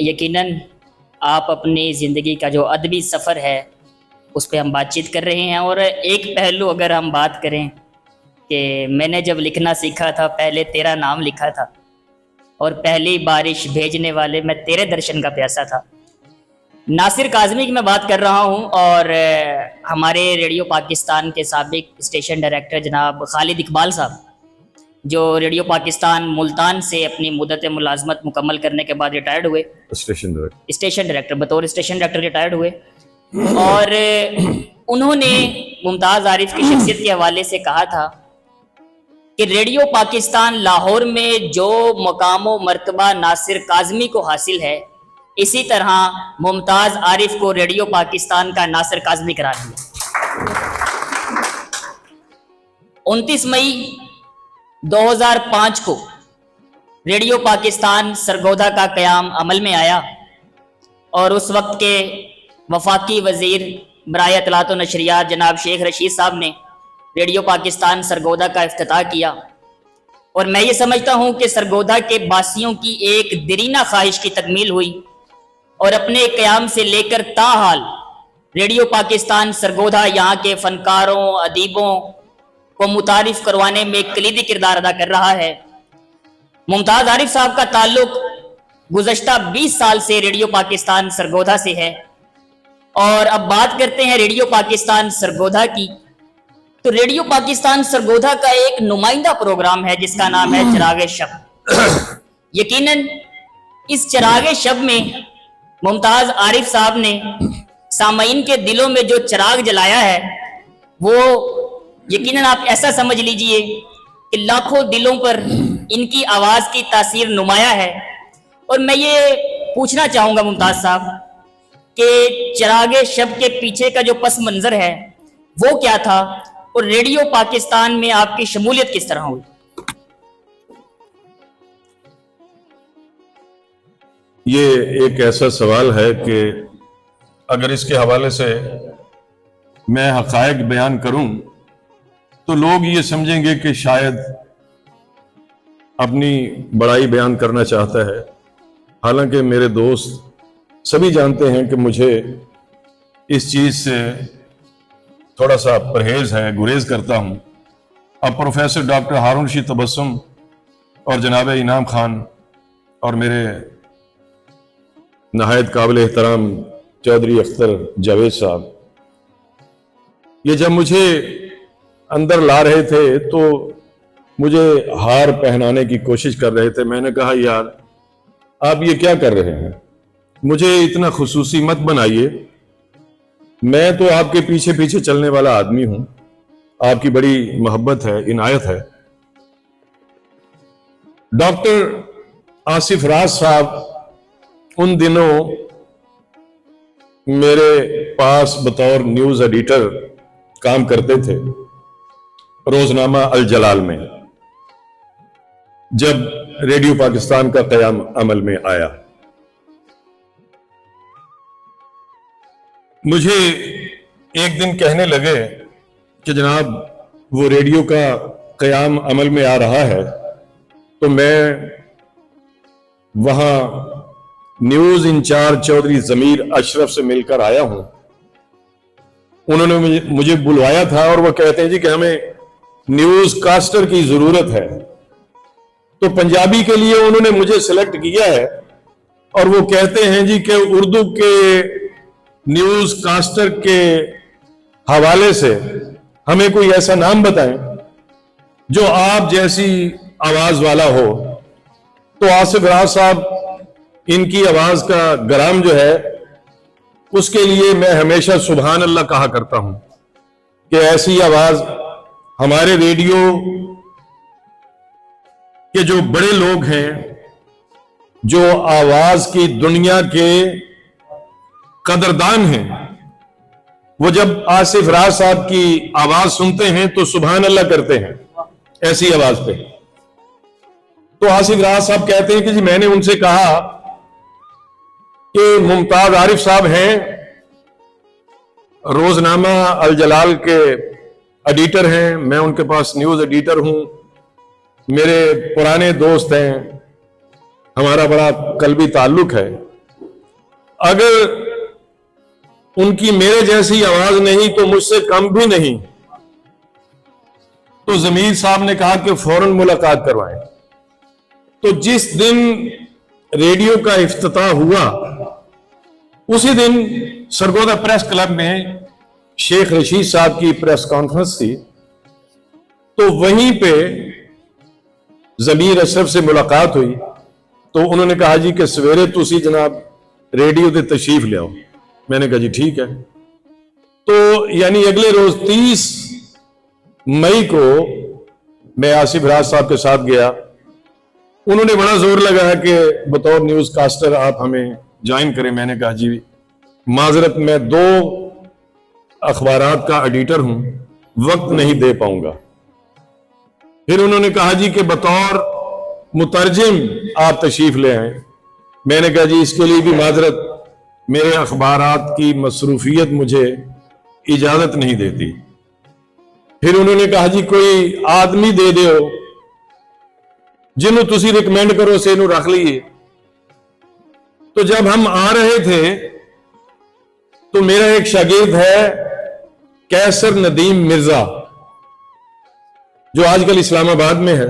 S5: यकीनन आप अपनी ज़िंदगी का जो अदबी सफ़र है उस पर हम बातचीत कर रहे हैं। और एक पहलू अगर हम बात करें कि मैंने जब लिखना सीखा था पहले तेरा नाम लिखा था, और पहली बारिश भेजने वाले मैं तेरे दर्शन का प्यासा था। नासिर काज़मी की मैं बात कर रहा हूं, और हमारे रेडियो पाकिस्तान के साबिक स्टेशन डायरेक्टर जनाब खालिद इकबाल साहब, जो रेडियो पाकिस्तान मुल्तान से अपनी मुद्दत मुलाजमत मुकम्मल करने के बाद रिटायर्ड हुए, स्टेशन डायरेक्टर बतौर स्टेशन डायरेक्टर रिटायर्ड हुए। और उन्होंने मुमताज़ आरिफ की शख्सियत के हवाले से कहा था कि रेडियो पाकिस्तान लाहौर में जो मकाम व मर्तबा नासिर काज़मी को हासिल है, इसी तरह मुमताज़ आरिफ को रेडियो पाकिस्तान का नासिर काज़मी करार दिया। 29 मई 2005 को रेडियो पाकिस्तान सरगोधा का क़याम अमल में आया, और उस वक्त के वफाकी वज़ीर बराए इत्तलात व नशरियात जनाब शेख रशीद साहब ने रेडियो पाकिस्तान सरगोधा का इफ्तिताह किया। और मैं ये समझता हूँ कि सरगोधा के बासियों की एक दरीना ख्वाहिश की तकमील हुई, और अपने क़याम से लेकर ताहाल रेडियो पाकिस्तान सरगोधा यहाँ के फ़नकारों, अदीबों को मुतारिफ करवाने में कलीदी किरदार अदा कर रहा है। मुमताज़ आरिफ साहब का ताल्लुक गुज़श्ता 20 साल से रेडियो पाकिस्तान सरगोधा से है। और अब बात करते हैं रेडियो पाकिस्तान सरगोधा की। तो रेडियो पाकिस्तान सरगोधा का एक नुमाइंदा प्रोग्राम है जिसका नाम है चिरागे शब। यकीनन इस चिरागे शब में मुमताज़ आरिफ साहब ने सामईन के दिलों में जो चिराग जलाया है, वो यकीनन आप ऐसा समझ लीजिए कि लाखों दिलों पर इनकी आवाज़ की तासीर नुमाया है। और मैं ये पूछना चाहूँगा मुमताज़ साहब कि चिरागे शब के पीछे का जो पस मंज़र है वो क्या था, और रेडियो पाकिस्तान में आपकी शमूलियत किस तरह हुई?
S4: ये एक ऐसा सवाल है कि अगर इसके हवाले से मैं हक़ाइक़ बयान करूं तो लोग ये समझेंगे कि शायद अपनी बड़ाई बयान करना चाहता है। हालांकि मेरे दोस्त सभी जानते हैं कि मुझे इस चीज़ से थोड़ा सा परहेज है, गुरेज करता हूं। अब प्रोफेसर डॉक्टर हारून रशीद तबस्सुम और जनाब इनाम खान और मेरे नहायत काबिल एहतराम चौधरी अख्तर जावेद साहब, ये जब मुझे अंदर ला रहे थे तो मुझे हार पहनाने की कोशिश कर रहे थे। मैंने कहा यार आप ये क्या कर रहे हैं, मुझे इतना खुसूसी मत बनाइए, मैं तो आपके पीछे पीछे चलने वाला आदमी हूं, आपकी बड़ी मोहब्बत है, इनायत है। डॉक्टर आसिफ राज साहब उन दिनों मेरे पास बतौर न्यूज एडिटर काम करते थे रोजनामा अल जलाल में, जब रेडियो पाकिस्तान का क़याम अमल में आया। मुझे एक दिन कहने लगे कि जनाब वो रेडियो का क़याम अमल में आ रहा है, तो मैं वहां न्यूज इंचार्ज चौधरी जमीर अशरफ से मिलकर आया हूं। उन्होंने मुझे बुलवाया था और वो कहते हैं जी कि हमें न्यूज कास्टर की जरूरत है। तो पंजाबी के लिए उन्होंने मुझे सिलेक्ट किया है और वो कहते हैं जी कि उर्दू के न्यूज कास्टर के हवाले से हमें कोई ऐसा नाम बताएं जो आप जैसी आवाज वाला हो, तो आसिफ राज साहब इनकी आवाज का गराम जो है उसके लिए मैं हमेशा सुभान अल्लाह कहा करता हूं कि ऐसी आवाज हमारे रेडियो के जो बड़े लोग हैं, जो आवाज की दुनिया के कदरदान हैं, वो जब आसिफ राज साहब की आवाज सुनते हैं तो सुभान अल्लाह करते हैं ऐसी आवाज पे। तो आसिफ राज साहब कहते हैं कि जी मैंने उनसे कहा कि मुमताज आरिफ साहब हैं, रोजनामा अल जलाल के एडिटर हैं, मैं उनके पास न्यूज एडिटर हूं, मेरे पुराने दोस्त हैं, हमारा बड़ा कल्बी ताल्लुक है। अगर उनकी मेरे जैसी आवाज नहीं तो मुझसे कम भी नहीं। तो जमीर साहब ने कहा कि फौरन मुलाकात करवाएं। तो जिस दिन रेडियो का इफ्तिताह हुआ उसी दिन सरगोदा प्रेस क्लब में शेख रशीद साहब की प्रेस कॉन्फ्रेंस थी। तो वहीं पे जमीर अशरफ से मुलाकात हुई। तो उन्होंने कहा जी कि सवेरे तुसी जनाब रेडियो ते तशरीफ ले आओ। मैंने कहा जी ठीक है। तो यानी अगले रोज 30 मई को मैं आसिफ राज साहब के साथ गया। उन्होंने बड़ा जोर लगाया कि बतौर न्यूज कास्टर आप हमें ज्वाइन करें। मैंने कहा जी माजरत, मैं 2 अखबारात का एडिटर हूं, वक्त नहीं दे पाऊंगा। फिर उन्होंने कहा जी कि बतौर मुतरजिम आप तशरीफ ले आए। मैंने कहा जी इसके लिए भी माजरत, मेरे अखबारात की मसरूफियत मुझे इजाजत नहीं देती। फिर उन्होंने कहा जी कोई आदमी दे दो जिन्हों तुसी रिकमेंड करो से इन्हों रख लीए। तो जब हम आ रहे थे तो मेरा एक शागिर्द है कैसर नदीम मिर्जा, जो आजकल इस्लामाबाद में है।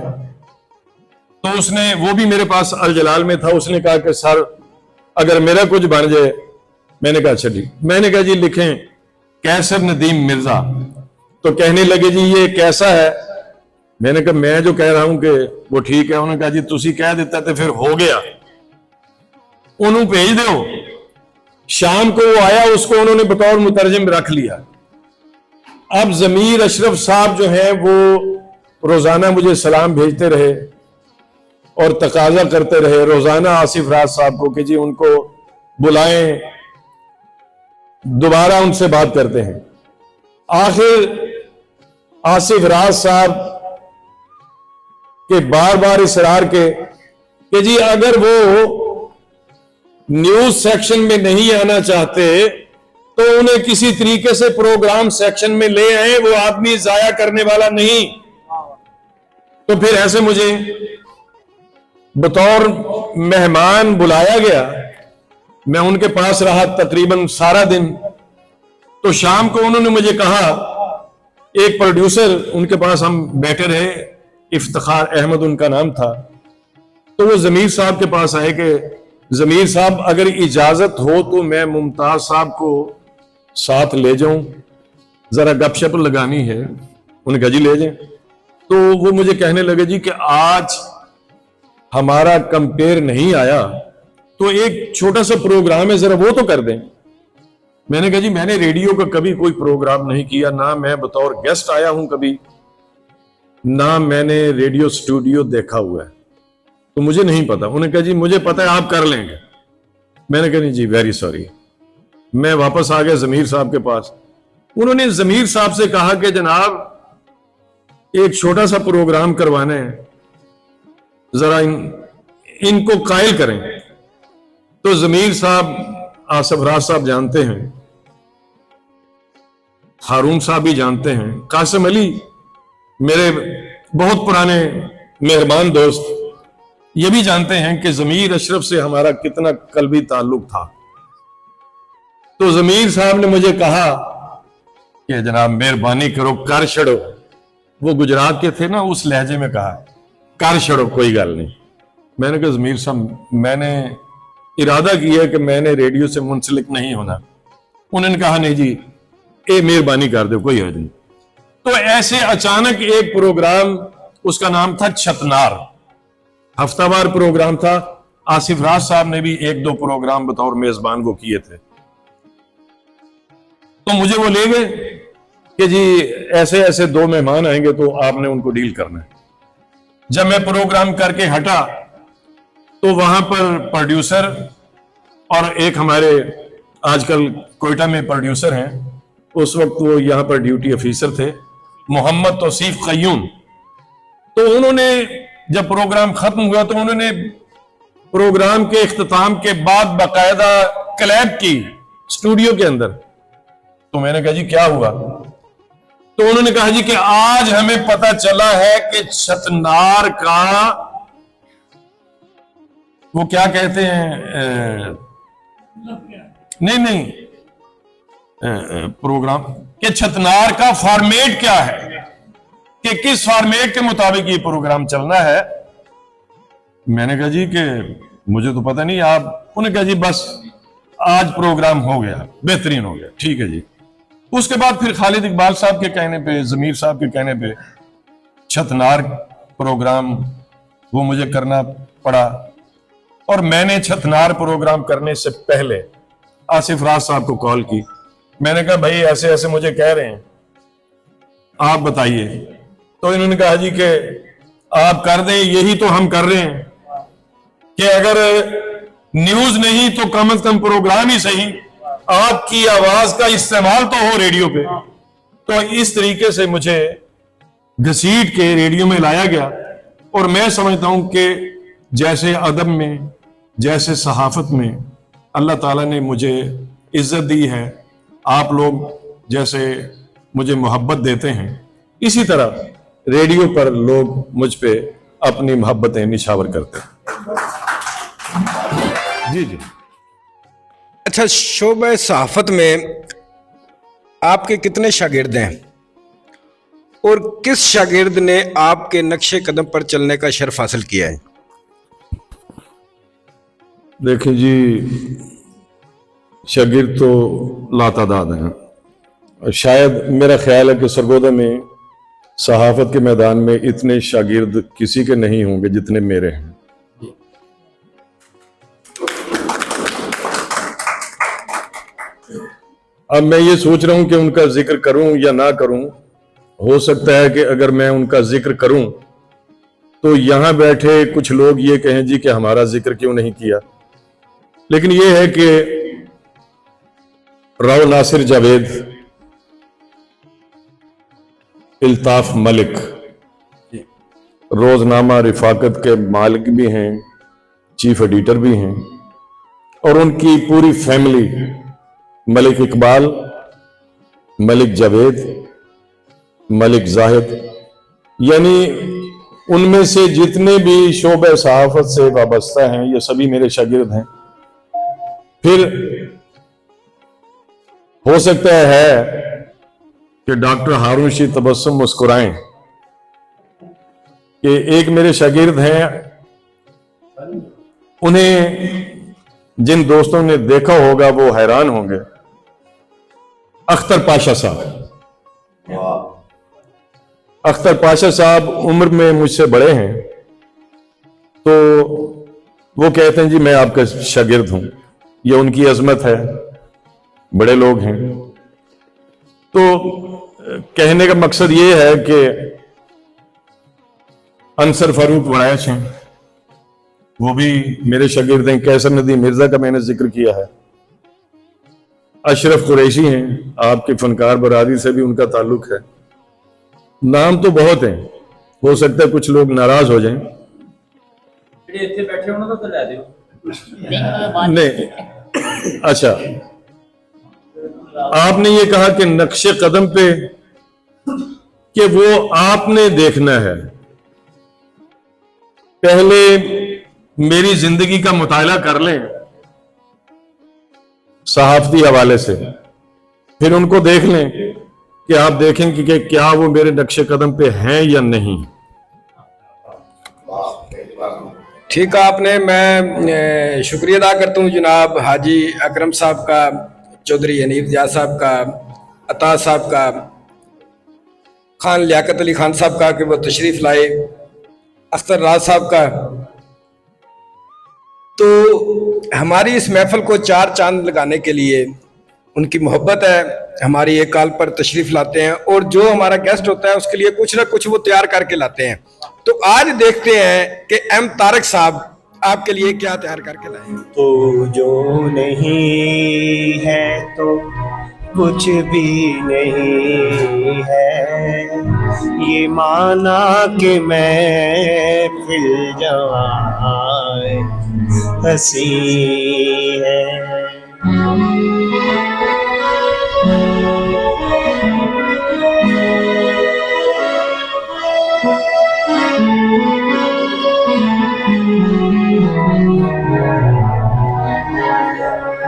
S4: तो उसने, वो भी मेरे पास अल जलाल में था, उसने कहा कि सर अगर मेरा कुछ बन जाए। मैंने कहा अच्छा ठीक। मैंने कहा जी लिखें कैसर नदीम मिर्जा। तो कहने लगे जी ये कैसा है। मैंने कहा मैं जो कह रहा हूं कि वो ठीक है। उन्होंने कहा जी तुसी कह देता तो फिर हो गया, उन्होंने भेज दो। शाम को वो आया, उसको उन्होंने बतौर मुतरजिम रख लिया। अब जमीर अशरफ साहब जो है वो रोजाना मुझे सलाम भेजते रहे और तकाजा करते रहे रोजाना आसिफ राज साहब को कि जी उनको बुलाएं, दोबारा उनसे बात करते हैं। आखिर आसिफ राज साहब के बार बार इसरार के कि जी अगर वो न्यूज सेक्शन में नहीं आना चाहते तो उन्हें किसी तरीके से प्रोग्राम सेक्शन में ले आए, वो आदमी जाया करने वाला नहीं। तो फिर ऐसे मुझे बतौर मेहमान बुलाया गया। मैं उनके पास रहा तकरीबन सारा दिन। तो शाम को उन्होंने मुझे कहा, एक प्रोड्यूसर उनके पास हम बैठे रहे, इफ्तिखार अहमद उनका नाम था। तो वो जमीर साहब के पास आए कि जमीर साहब अगर इजाजत हो तो मैं मुमताज साहब को साथ ले जाऊं, जरा गपशप लगानी है। उन्होंने कहा जी ले जाएं। तो वो मुझे कहने लगे जी कि आज हमारा कंपेयर नहीं आया तो एक छोटा सा प्रोग्राम है, जरा वो तो कर दें। मैंने कहा जी मैंने रेडियो का कभी कोई प्रोग्राम नहीं किया, ना मैं बतौर गेस्ट आया हूं कभी, ना मैंने रेडियो स्टूडियो देखा हुआ है, तो मुझे नहीं पता। उन्होंने कहा जी मुझे पता है आप कर लेंगे। मैंने कहा नहीं जी वेरी सॉरी। मैं वापस आ गया जमीर साहब के पास। उन्होंने जमीर साहब से कहा कि जनाब एक छोटा सा प्रोग्राम करवाना है, जरा इनको कायल करें। तो जमीर साहब, आसिफ राज साहब जानते हैं, हारून साहब भी जानते हैं, कासिम अली मेरे बहुत पुराने मेहरबान दोस्त, ये भी जानते हैं कि जमीर अशरफ से हमारा कितना कल्बी ताल्लुक था। तो जमीर साहब ने मुझे कहा कि जनाब मेहरबानी करो कर छड़ो। वो गुजरात के थे ना, उस लहजे में कहा कर छड़ो कोई गल नहीं। मैंने कहा जमीर साहब मैंने इरादा किया कि मैंने रेडियो से मुंसलिक नहीं होना। उन्होंने कहा नहीं जी ये मेहरबानी कर दो कोई हर्ज नहीं। तो ऐसे अचानक एक प्रोग्राम उसका नाम था छतनार। हफ्तावार प्रोग्राम था। आसिफ राज साहब ने भी 1-2 प्रोग्राम बतौर मेजबान को किए थे। तो मुझे वो ले गए कि जी ऐसे ऐसे 2 मेहमान आएंगे तो आपने उनको डील करना है। जब मैं प्रोग्राम करके हटा तो वहां पर प्रोड्यूसर और एक हमारे आजकल कोयटा में प्रोड्यूसर हैं, उस वक्त वो यहां पर ड्यूटी ऑफिसर थे, मोहम्मद तौसीफ कय्यूम। तो उन्होंने जब प्रोग्राम खत्म हुआ तो उन्होंने प्रोग्राम के इख्तिताम के बाद बाकायदा क्लैप की स्टूडियो के अंदर। तो मैंने कहा जी क्या हुआ? तो उन्होंने कहा जी कि आज हमें पता चला है कि छतनार का वो क्या कहते हैं, नहीं प्रोग्राम के छतनार का फॉर्मेट क्या है, कि किस फॉर्मेट के मुताबिक ये प्रोग्राम चलना है। मैंने कहा जी कि मुझे तो पता नहीं, आप। उन्होंने कहा जी बस आज प्रोग्राम हो गया, बेहतरीन हो गया, ठीक है जी। उसके बाद फिर खालिद इकबाल साहब के कहने पे, जमीर साहब के कहने पे छतनार प्रोग्राम वो मुझे करना पड़ा। और मैंने छतनार प्रोग्राम करने से पहले आसिफ राज साहब को कॉल की। मैंने कहा भाई ऐसे ऐसे मुझे कह रहे हैं, आप बताइए। तो इन्होंने कहा जी कि आप कर दें, यही तो हम कर रहे हैं कि अगर न्यूज नहीं तो कम से कम प्रोग्राम ही सही, आपकी आवाज का इस्तेमाल तो हो रेडियो पे। तो इस तरीके से मुझे घसीट के रेडियो में लाया गया। और मैं समझता हूं कि जैसे अदब में, जैसे सहाफत में अल्लाह ताला ने मुझे इज्जत दी है, आप लोग जैसे मुझे मोहब्बत देते हैं, इसी तरह रेडियो पर लोग मुझ पे अपनी मोहब्बतें निछावर करते हैं। जी जी।
S3: अच्छा, शोबे सहाफत में आपके कितने शागिर्द हैं और किस शागिर्द ने आपके नक्शे कदम पर चलने का शर्फ हासिल किया है?
S4: देखिए जी, शागिर्द तो लातादाद हैं। शायद मेरा ख्याल है कि सरगोदा में सहाफत के मैदान में इतने शागिर्द किसी के नहीं होंगे जितने मेरे हैं। अब मैं ये सोच रहा हूं कि उनका जिक्र करूं या ना करूं। हो सकता है कि अगर मैं उनका जिक्र करूं तो यहां बैठे कुछ लोग ये कहें जी कि हमारा जिक्र क्यों नहीं किया। लेकिन ये है कि राव नासिर जावेद, इल्ताफ मलिक रोजनामा रिफाकत के मालिक भी हैं, चीफ एडिटर भी हैं, और उनकी पूरी फैमिली, मलिक इकबाल, मलिक जावेद, मलिक जाहिद, यानी उनमें से जितने भी शोबे सहाफत से वाबस्ता हैं ये सभी मेरे शागिर्द हैं। फिर हो सकता है कि डॉक्टर हारून रशीद तबस्सुम मुस्कुराएं कि एक मेरे शागिर्द हैं, उन्हें जिन दोस्तों ने देखा होगा वो हैरान होंगे। अख्तर पाशा साहब, अख्तर पाशा साहब उम्र में मुझसे बड़े हैं, तो वो कहते हैं जी मैं आपका शागिर्द हूं। ये उनकी अजमत है, बड़े लोग हैं। तो कहने का मकसद ये है कि अंसर फारूक वरायश हैं, वो भी मेरे शागिर्द हैं। कैसर नदीम मिर्जा का मैंने जिक्र किया है। अशरफ कुरैशी हैं, आपके फनकार बरादरी से भी उनका ताल्लुक है। नाम तो बहुत हैं, हो सकता है कुछ लोग नाराज हो जाएं। नहीं, अच्छा, आपने ये कहा कि नक्शे कदम पे कि वो आपने देखना है। पहले मेरी जिंदगी का मुताला कर लें सहाफती हवाले से, फिर उनको देख लें कि आप देखेंगे कि क्या वो मेरे नक्शे कदम पे हैं या नहीं।
S3: ठीक है आपने, मैं शुक्रिया अदा करता हूँ जनाब हाजी अकरम साहब का, चौधरी हनीफ दिया साहब का, अता साहब का, खान लियाकत अली खान साहब का कि वो तशरीफ लाए, अख्तर राज साहब का। तो हमारी इस महफिल को चार चांद लगाने के लिए उनकी मोहब्बत है, हमारी एक कॉल पर तशरीफ लाते हैं और जो हमारा गेस्ट होता है उसके लिए कुछ ना कुछ वो तैयार करके लाते हैं। तो आज देखते हैं कि एम तारक साहब आपके लिए क्या तैयार करके लाए।
S6: तो जो नहीं है तो कुछ भी नहीं है, ये माना कि मैं फिर जवां हंसी है।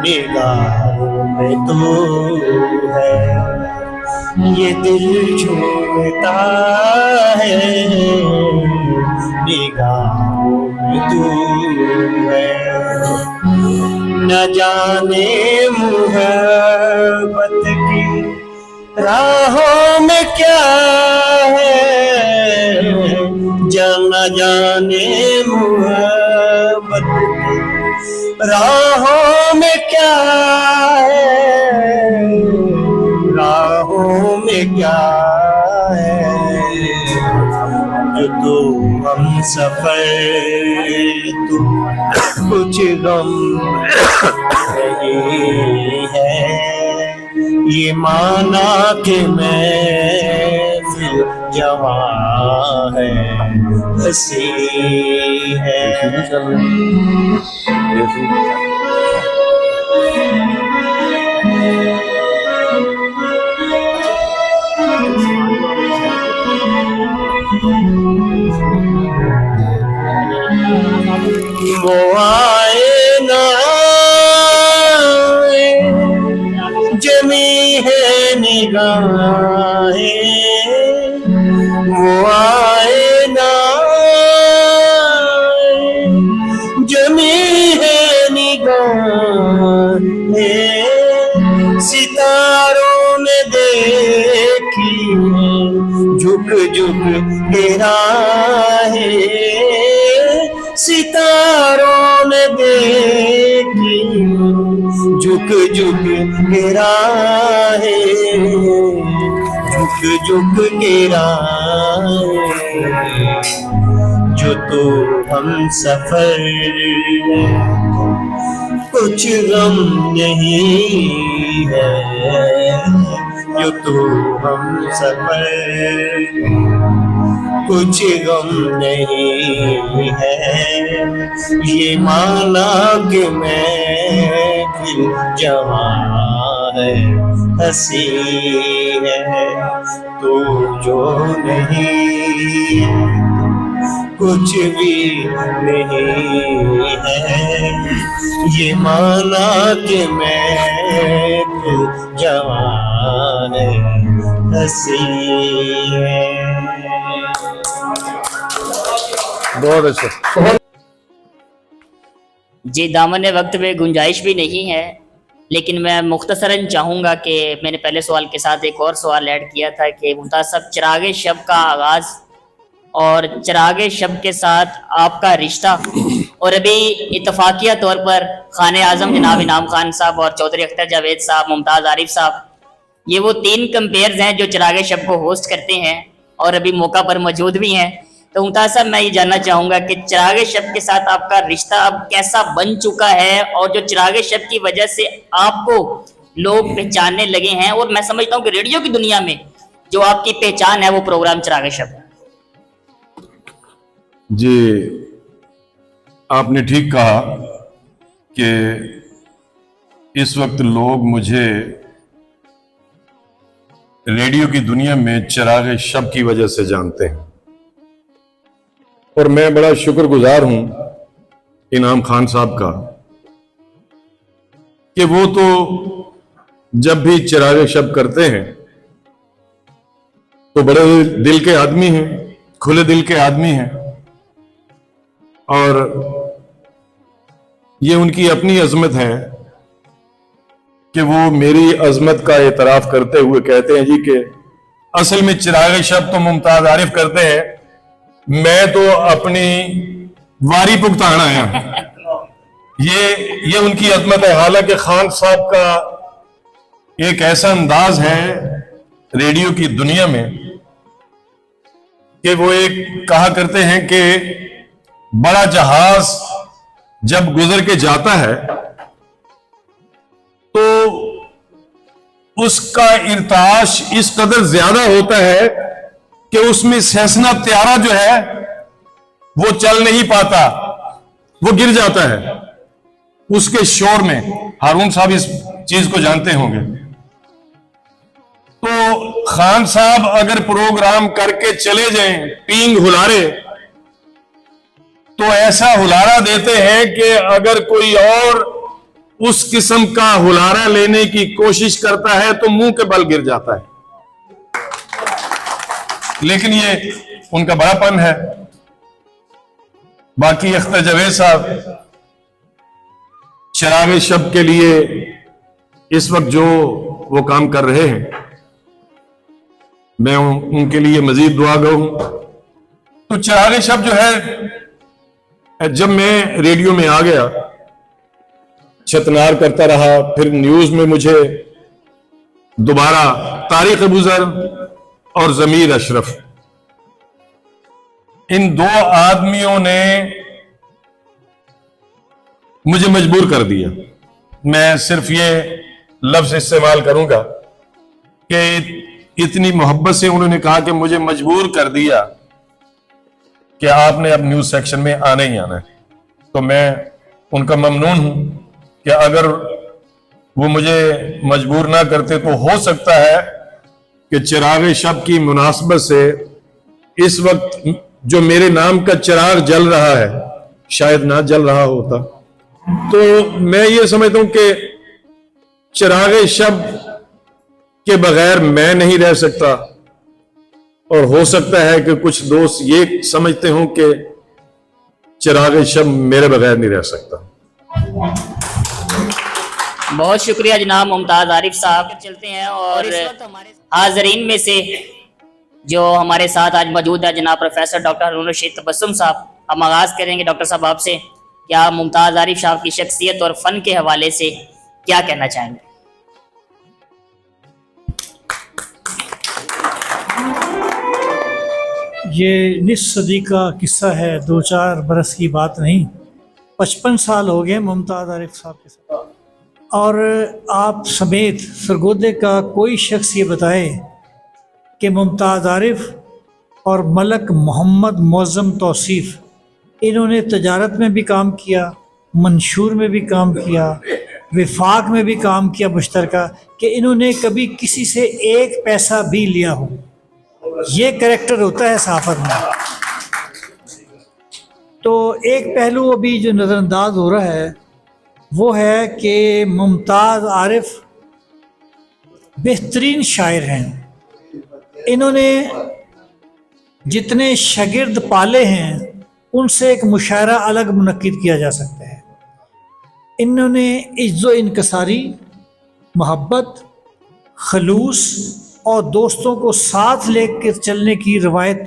S6: निगाहों में तू है, ये दिल झूमता है। निगाहों में तू है, न जाने मोहब्बत की राहों में क्या है, न जाने मोहब्बत की राहों में क्या है, राहों में क्या है। जो तो हम सफर तू कुछ गम नहीं है, ये माना कि मैं फिर जवां है हंसी है। वो आए ना आए, जमी है निगाहें। वो आए ना आए, जमी है निगाहें। सितारों ने देखी झुक झुक के राहें, सितारों ने देखी झुक झुक के राहें, झुक झुक के राहें। जो तो हम सफर कुछ गम नहीं है, जो तो हम सफर कुछ गम नहीं है, ये माना कि मैं फिर जवां है हंसी है। तो जो नहीं कुछ भी नहीं है, ये माना कि मैं फिर जवान हंसी है।
S4: बहुत अच्छा।
S5: जी दामन वक्त में गुंजाइश भी नहीं है, लेकिन मैं मुख्तसरन चाहूँगा कि मैंने पहले सवाल के साथ एक और सवाल ऐड किया था कि मुमताज़ साहब, चिरागे शब का आगाज़ और चिरागे शब के साथ आपका रिश्ता, और अभी इतफाकिया तौर पर खाने आज़म जनाब इनाम खान साहब और चौधरी अख्तर जावेद साहब, मुमताज़ आरिफ साहब, ये वो 3 कंपेयर्स हैं जो चिरागे शब को होस्ट करते हैं और अभी मौका पर मौजूद भी हैं। तो मुमताज़ साहब, मैं ये जानना चाहूँगा कि चिरागे शब के साथ आपका रिश्ता अब कैसा बन चुका है, और जो चिरागे शब की वजह से आपको लोग पहचानने लगे हैं, और मैं समझता हूँ कि रेडियो की दुनिया में जो आपकी पहचान है वो प्रोग्राम चिरागे शब।
S4: जी, आपने ठीक कहा कि इस वक्त लोग मुझे रेडियो की दुनिया में चिरागे शब की वजह से जानते हैं, और मैं बड़ा शुक्रगुजार हूं इनाम खान साहब का कि वो तो जब भी चिरागे शब करते हैं तो बड़े दिल के आदमी हैं, खुले दिल के आदमी हैं, और ये उनकी अपनी अजमत है कि वो मेरी अजमत का एतराफ करते हुए कहते हैं जी कि असल में चिराग शब तो मुमताज आरिफ करते हैं, मैं तो अपनी वारी भुगतान आया हूं। ये उनकी अजमत है। हालांकि खान साहब का एक ऐसा अंदाज है रेडियो की दुनिया में कि वो एक कहा करते हैं कि बड़ा जहाज जब गुजर के जाता है तो उसका इर्ताश इस कदर ज्यादा होता है कि उसमें सेसना त्यारा जो है वो चल नहीं पाता, वो गिर जाता है उसके शोर में। हारून साहब इस चीज को जानते होंगे। तो खान साहब अगर प्रोग्राम करके चले जाएं पींग हुलारे, तो ऐसा हुलारा देते हैं कि अगर कोई और उस किस्म का हुलारा लेने की कोशिश करता है तो मुंह के बल गिर जाता है। लेकिन ये उनका बड़ापन है। बाकी अख्तर जवेद साहब चिराग शब के लिए इस वक्त जो वो काम कर रहे हैं, मैं उनके लिए मजीद दुआ गो हूं। तो चिराग शब जो है, जब मैं रेडियो में आ गया, छतनार करता रहा, फिर न्यूज में मुझे दोबारा तारिक अबूजर और जमीर अशरफ, इन दो आदमियों ने मुझे मजबूर कर दिया। मैं सिर्फ ये लफ्ज इस्तेमाल करूंगा कि इतनी मोहब्बत से उन्होंने कहा कि मुझे मजबूर कर दिया कि आपने अब न्यूज सेक्शन में आना ही आना है। तो मैं उनका ममनून हूं कि अगर वो मुझे मजबूर ना करते तो हो सकता है कि चिराग शब की मुनासबत से इस वक्त जो मेरे नाम का चिराग जल रहा है शायद ना जल रहा होता। तो मैं ये समझता हूं कि चिराग शब के बगैर मैं नहीं रह सकता, और हो सकता है कि कुछ दोस्त ये समझते हों कि चिराग शब मेरे बगैर नहीं रह सकता।
S5: बहुत शुक्रिया जनाब मुमताज आरिफ साहब। चलते हैं और इस वक्त हमारे हाजरीन में से जो हमारे साथ आज मौजूद है जनाब प्रोफेसर डॉक्टर हारून रशीद तबस्सुम साहब। हम आगाज करेंगे डॉक्टर साहब आपसे, क्या मुमताज आरिफ साहब की शख्सियत और फन के हवाले से क्या कहना चाहेंगे?
S7: ये निस सदी का किस्सा है, 2-4 बरस की बात नहीं। 55 साल हो गए मुमताज़ आरिफ साहब के साथ, और आप समेत सरगोदे का कोई शख्स ये बताए कि मुमताज़ आरिफ और मलक मोहम्मद मुअज़्ज़म तौसीफ़, इन्होंने तजारत में भी काम किया, मंशूर में भी काम किया, विफाक में भी काम किया मुश्तरका, कि इन्होंने कभी किसी से एक पैसा भी लिया हो। ये कैरेक्टर होता है सहाफ़त में। तो एक पहलू अभी जो नज़रअंदाज हो रहा है वो है कि मुमताज़ आरिफ बेहतरीन शायर हैं। इन्होंने जितने शागिर्द पाले हैं उनसे एक मुशायरा अलग मुनक्किद किया जा सकता है। इन्होंने इज्जो इनकसारी, मोहब्बत, खलूस और दोस्तों को साथ लेकर चलने की रवायत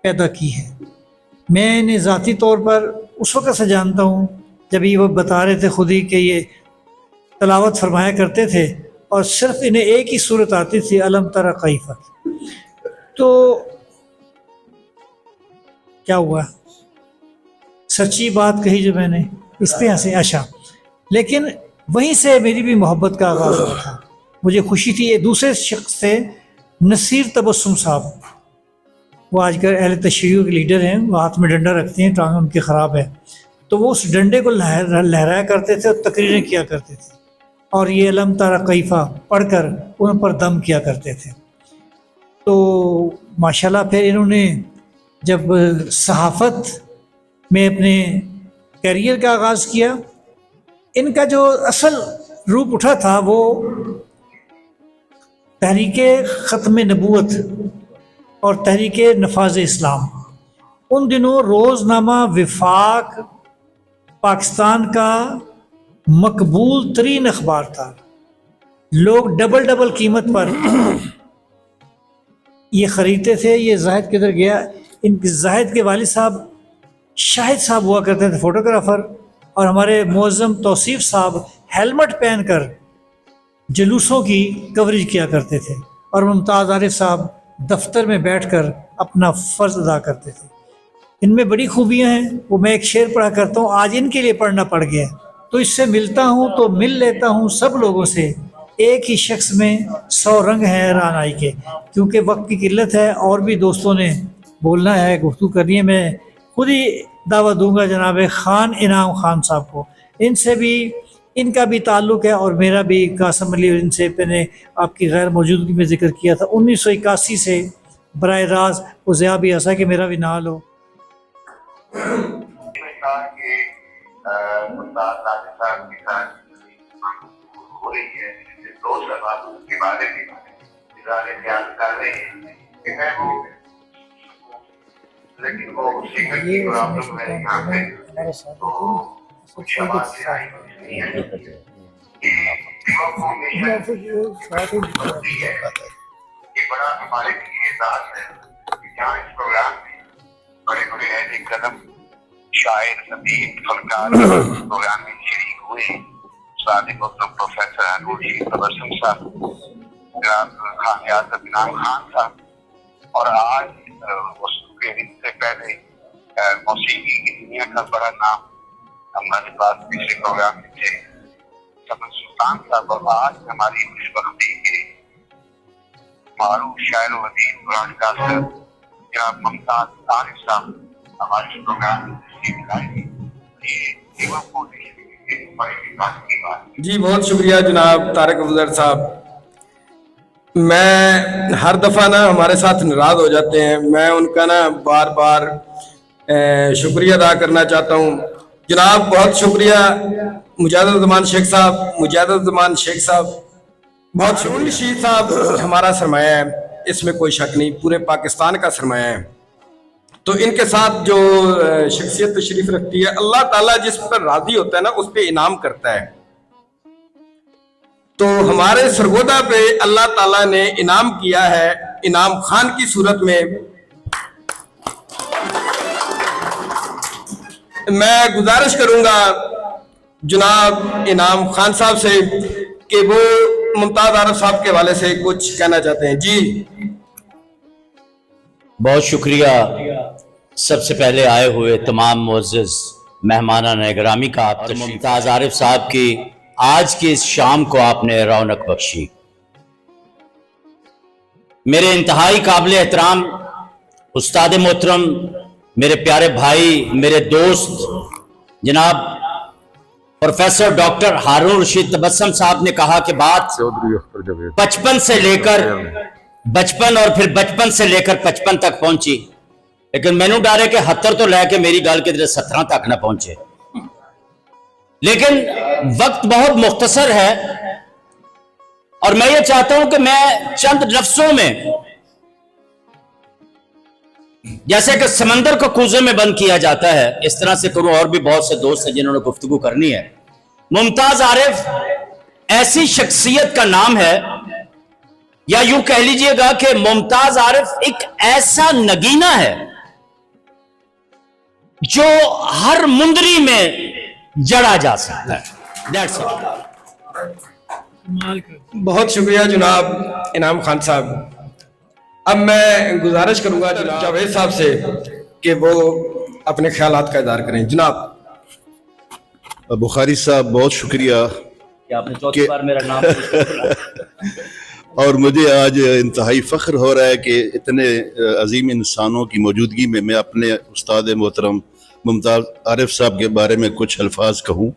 S7: पैदा की है। मैं इन्हें ज़ाती तौर पर उस वक़्त से जानता हूँ जब ये वो बता रहे थे खुद ही कि ये तलावत फरमाया करते थे और सिर्फ इन्हें एक ही सूरत आती थी, अलम तरा कैफ़। तो क्या हुआ, सच्ची बात कही जो मैंने, इस पे हंसे। अच्छा, लेकिन वहीं से मेरी भी मोहब्बत का आगाज़ हुआ था। मुझे खुशी थी। ये दूसरे शख्स थे नसीर तबस्सुम साहब, वो आजकल अहले तशय्युअ के लीडर हैं। वो हाथ में डंडा रखते हैं, टांग उनकी ख़राब है, तो वो उस डंडे को लहराया करते थे और तकरीरें किया करते थे, और ये अलम तारा कैफ़ा पढ़कर उन पर दम किया करते थे। तो माशाल्लाह फिर इन्होंने जब सहाफ़त में अपने करियर का आगाज़ किया, इनका जो असल रूप उठा था वो तहरीके ख़त्म नबूवत और तहरीके नफाज इस्लाम। उन दिनों रोज़नामा विफाक पाकिस्तान का मकबूल तरीन अखबार था। लोग डबल कीमत पर ये ख़रीदते थे। ये जाहिद किधर गया? इन जाहिद के वालिद साहब शाहिद साहब हुआ करते थे फ़ोटोग्राफ़र, और हमारे मुअज़्ज़म तौसीफ़ साहब हेलमेट पहनकर जुलूसों की कवरेज किया करते थे, और मुमताज़ आरिफ साहब दफ्तर में बैठकर अपना फ़र्ज़ अदा करते थे। इनमें बड़ी खूबियाँ हैं। वो मैं एक शेर पढ़ा करता हूँ, आज इनके लिए पढ़ना पड़ गया। तो इससे मिलता हूँ तो मिल लेता हूँ सब लोगों से, एक ही शख्स में 100 रंग हैं रानाई के। क्योंकि वक्त की किल्लत है और भी दोस्तों ने बोलना है, गुफ्तगू करनी है, मैं खुद ही दावत दूंगा जनाब खान इनाम खान साहब को। इनसे भी, इनका भी ताल्लुक़ है और मेरा भी। कासम अली, इनसे मैंने आपकी गैर मौजूदगी में ज़िक्र किया था 1981 से बराह रास्त। वो ज़िया भी ऐसा कि मेरा भी नाल हो।
S8: हो रही है, दोस्त के बारे में ख्याल कर रहे हैं कि मैं वो, लेकिन वो सिंगल की प्रॉब्लम मेरे यहाँ पे तो कुछ आवाज़ें आई नहीं है कि होती है। ये बड़ा हमारे लिए एहसास है कि जहाँ इस प्रोग्राम में बड़े बड़े ऐसे कदम शायर, अदीब, फनकार प्रोग्राम में शरीक हुए, प्रोफेसर अनूर तबस्सुम साहब, खान यासर इनाम खान साहब, और आज उसके से पहले मौसीकी की दुनिया का बड़ा नाम हमारे पास पिछले प्रोग्राम में थे समन सुल्तान साहब, और आज हमारी खुशबख्ती के मारूफ शायर व अदीब ब्रॉडकास्टर जनाब मुमताज आरिफ साहब हमारे प्रोग्राम में तशरीफ लाएंगे।
S3: जी बहुत शुक्रिया जनाब तारिक अफजल साहब। मैं हर दफ़ा ना हमारे साथ नाराज़ हो जाते हैं, मैं उनका ना बार बार शुक्रिया अदा करना चाहता हूँ। जनाब बहुत शुक्रिया मुजाहिद शेख साहब, बहुत शुक्रिया। रशीद साहब हमारा सरमाया है, इसमें कोई शक नहीं, पूरे पाकिस्तान का सरमाया है। तो इनके साथ जो शख्सियत तशरीफ रखती है, अल्लाह ताला जिस पर राजी होता है ना उस पे इनाम करता है। तो हमारे सरगोदा पे अल्लाह ताला ने इनाम किया है इनाम खान की सूरत में। मैं गुजारिश करूंगा जनाब इनाम खान साहब से कि वो मुमताज आरिफ साहब के हवाले से कुछ कहना चाहते हैं। जी
S9: बहुत शुक्रिया सबसे पहले आए हुए तमाम मुअज़्ज़िज़ मेहमानान गिरामी का। आप मुमताज़ आरिफ साहब की आज की इस शाम को आपने रौनक बख्शी। मेरे इंतहाई काबिल एहतराम उस्ताद मोहतरम, मेरे प्यारे भाई, मेरे दोस्त जनाब प्रोफेसर डॉक्टर हारून रशीद तबस्सुम साहब ने कहा कि बात बचपन और फिर बचपन से लेकर 55 तक पहुंची, लेकिन मैनू डर है कि 70 तो लैके मेरी गल किधर 17 तक ना पहुंचे। लेकिन वक्त बहुत मुख्तसर है और मैं ये चाहता हूं कि मैं चंद लफ्जों में, जैसे कि समंदर को कूजे में बंद किया जाता है, इस तरह से करूं। और भी बहुत से दोस्त हैं जिन्होंने गुफ्तगू करनी है। मुमताज आरिफ ऐसी शख्सियत का नाम है, या यूं कह लीजिएगा कि मुमताज आरिफ एक ऐसा नगीना है जो हर मुंदरी में जड़ा जा सकता है। That's all.
S3: बहुत शुक्रिया जनाब इनाम खान साहब। अब मैं गुजारिश करूंगा जनाब जावेद साहब से कि वो अपने ख्यालात का इज़हार करें। जनाब
S4: बुखारी साहब बहुत शुक्रिया
S9: कि आपने चौथी बार मेरा नाम
S4: और मुझे आज इंतहाई फ़ख्र हो रहा है कि इतने अजीम इंसानों की मौजूदगी में मैं अपने उस्ताद मोहतरम मुमताज़ आरिफ साहब के बारे में कुछ अल्फाज कहूँ।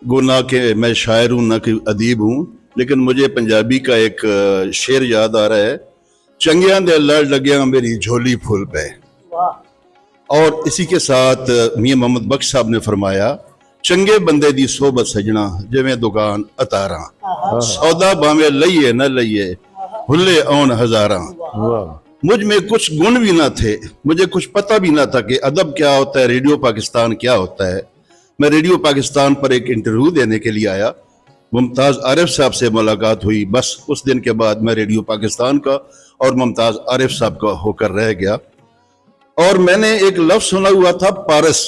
S4: गो ना कि मैं शायर हूँ, ना कि अदीब हूँ, लेकिन मुझे पंजाबी का एक शेर याद आ रहा है, चंगियां दे लड़ लग्या मेरी झोली फुल पे। और इसी के साथ मियां मोहम्मद बख्श साहब ने फरमाया, चंगे बंदे दी सोबत सजना जिवें दुकान अतारा, सौदा भावें लइए न लइए हुल्ले आउन हजारा। मुझ में कुछ गुण भी ना थे, मुझे कुछ पता भी ना था कि अदब क्या होता है, रेडियो पाकिस्तान क्या होता है। मैं रेडियो पाकिस्तान पर एक इंटरव्यू देने के लिए आया
S10: मुमताज़ आरिफ साहब से मुलाकात हुई, बस उस दिन के बाद मैं रेडियो पाकिस्तान का और मुमताज़ आरिफ साहब का होकर रह गया। और मैंने एक लफ्ज़ सुना हुआ था पारस।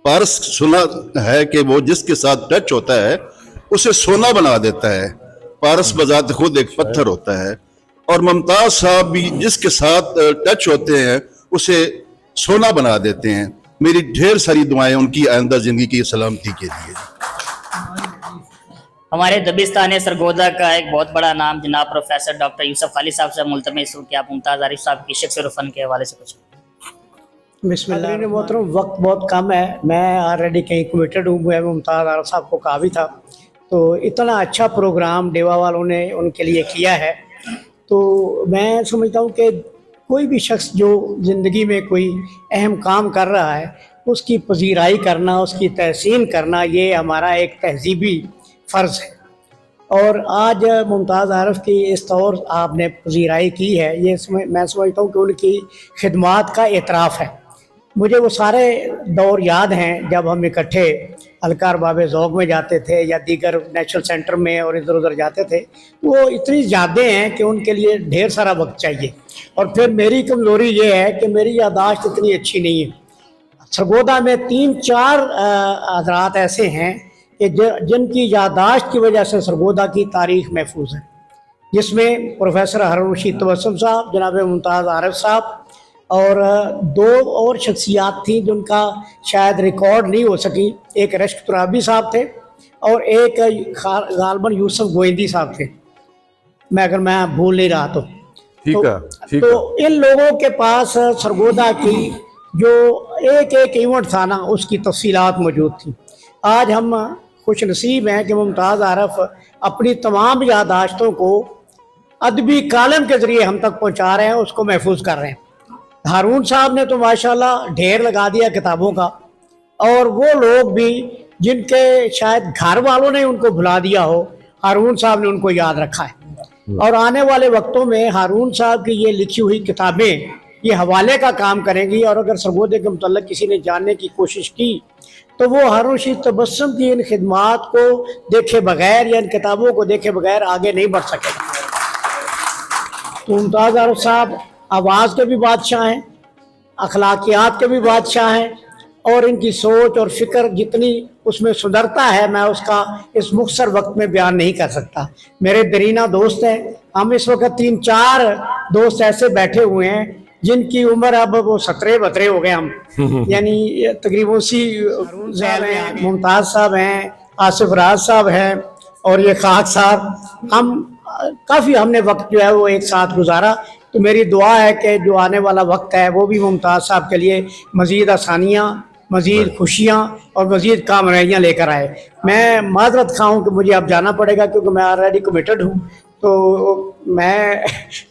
S10: पारस सुना है कि वो जिसके साथ टच होता है उसे सोना बना देता है। पारस बजात खुद एक पत्थर होता है, और मुमताज़ साहब भी जिसके साथ टच होते हैं उसे सोना बना देते हैं। मेरी ढेर सारी दुआएं उनकी आइंदा जिंदगी की सलामती के लिए।
S5: हमारे दबिस्तान सरगोदा का एक बहुत बड़ा नाम जनाब प्रोफेसर डॉक्टर यूसुफ खाली साहब से मुल्तमिस हूँ कि आप मुमताज़ आरिफ साहब की शख्स और फन के हवाले से कुछ।
S11: बिस्मिल्लाह मोहतरम, वक्त बहुत कम है, मैं ऑलरेडी कहीं कमिटेड हूँ। मैं मुमताज़ आरिफ साहब को कहा भी था, तो इतना अच्छा प्रोग्राम डेवा वालों ने उनके लिए किया है, तो मैं समझता हूँ कि कोई भी शख्स जो ज़िंदगी में कोई अहम काम कर रहा है उसकी पजीराई करना, उसकी तहसीन करना, ये हमारा एक तहजीबी फ़र्ज़ है। और आज मुमताज़ आरिफ की इस तौर आपने पजीराई की है, ये मैं समझता हूँ कि उनकी खिदमात का एतराफ़ है। मुझे वो सारे दौर याद हैं जब हम इकट्ठे अलकार बाबे ज़ौक़ में जाते थे या दीगर नेशनल सेंटर में और इधर उधर जाते थे। वो इतनी यादें हैं कि उनके लिए ढेर सारा वक्त चाहिए। और फिर मेरी कमज़ोरी ये है कि मेरी यादाश्त इतनी अच्छी नहीं है। सरगोदा में 3-4 हज़रात ऐसे हैं कि जिनकी यादाश्त की वजह से सरगोदा की तारीख़ महफूज है, जिसमें प्रोफेसर हारून रशीद तबस्सुम साहब, जनाब मुमताज़ आरिफ साहब और 2 और शख्सियात थी जिनका शायद रिकॉर्ड नहीं हो सकी। एक रश्क तुराबी साहब थे और एक गालबन यूसुफ गोइंदी साहब थे, अगर मैं भूल नहीं रहा तो।
S4: ठीक है, ठीक है।
S11: तो इन लोगों के पास सरगोदा की जो एक इवेंट था ना, उसकी तफसीलात मौजूद थी। आज हम खुश नसीब हैं कि मुमताज़ आरिफ अपनी तमाम यादाश्तों को अदबी कालम के ज़रिए हम तक पहुँचा रहे हैं, उसको महफूज कर रहे हैं। हारून साहब ने तो माशाल्लाह ढेर लगा दिया किताबों का, और वो लोग भी जिनके शायद घर वालों ने उनको भुला दिया हो, हारून साहब ने उनको याद रखा है। और आने वाले वक्तों में हारून साहब की ये लिखी हुई किताबें ये हवाले का काम करेंगी। और अगर सरगोदे के मुतल्लिक़ किसी ने जानने की कोशिश की तो वो हारून रशीद तबस्सुम की इन खिदमात को देखे बगैर या इन किताबों को देखे बगैर आगे नहीं बढ़ सकेगा। तो मुमताज़ आरिफ साहब आवाज़ के भी बादशाह हैं, अखलाकियात के भी बादशाह हैं, और इनकी सोच और फ़िक्र जितनी उसमें सुंदरता है मैं उसका इस मुख्तसर वक्त में बयान नहीं कर सकता। मेरे दरीना दोस्त हैं, हम इस वक्त 3-4 दोस्त ऐसे बैठे हुए हैं जिनकी उम्र अब वो 17-12 हो गए हम, यानी तकरीबन उसी हैं। मुमताज़ साहब हैं, आसिफ राज साहब हैं, और ये खाक साहब। हम काफ़ी हमने वक्त जो है वो एक साथ गुजारा। तो मेरी दुआ है कि जो आने वाला वक्त है वो भी मुमताज़ साहब के लिए मज़ीद आसानियाँ, मज़ीद खुशियाँ और मज़ीद कामयाबियाँ लेकर आए। मैं माजरत खाऊँ कि मुझे अब जाना पड़ेगा क्योंकि मैं ऑलरेडी कमिटेड हूँ, तो मैं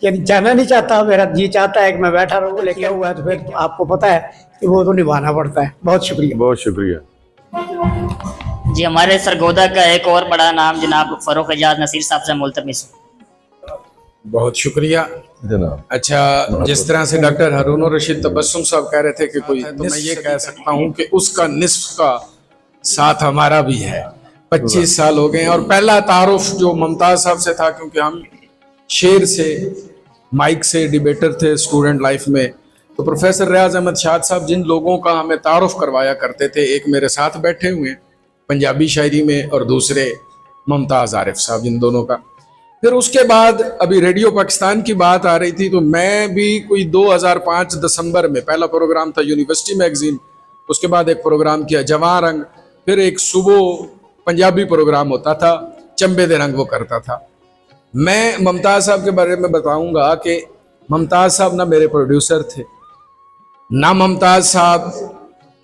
S11: यानी जाना नहीं चाहता, मेरा जी चाहता है कि मैं बैठा रहूँ, लेकिन हुआ है तो फिर तो आपको पता है कि वो तो निभाना पड़ता है। बहुत शुक्रिया।
S4: बहुत शुक्रिया
S5: जी। हमारे सरगोदा का एक और बड़ा नाम जनाब फ़रूख एजाज नसीर साहब से मुल्तमिस हूँ।
S3: बहुत शुक्रिया
S4: जनाब।
S3: अच्छा, जिस तरह से डॉक्टर हारून रशीद तबस्सुम साहब कह रहे थे कि कोई, तो मैं ये कह सकता हूँ कि उसका निस्फ का साथ हमारा भी है। 25 साल हो गए, और पहला तारुफ जो मुमताज़ साहब से था, क्योंकि हम शेर से माइक से डिबेटर थे स्टूडेंट लाइफ में, तो प्रोफेसर रियाज अहमद शाद साहब जिन लोगों का हमें तारुफ करवाया करते थे, एक मेरे साथ बैठे हुए हैं पंजाबी शायरी में और दूसरे मुमताज़ आरिफ साहब, जिन दोनों का। फिर उसके बाद अभी रेडियो पाकिस्तान की बात आ रही थी, तो मैं भी कोई 2005 दिसंबर में पहला प्रोग्राम था यूनिवर्सिटी मैगजीन, उसके बाद एक प्रोग्राम किया जवां रंग, फिर एक सुबह पंजाबी प्रोग्राम होता था चंबे दे रंग, वो करता था। मैं मुमताज़ साहब के बारे में बताऊंगा कि मुमताज़ साहब ना मेरे प्रोड्यूसर थे, ना मुमताज़ साहब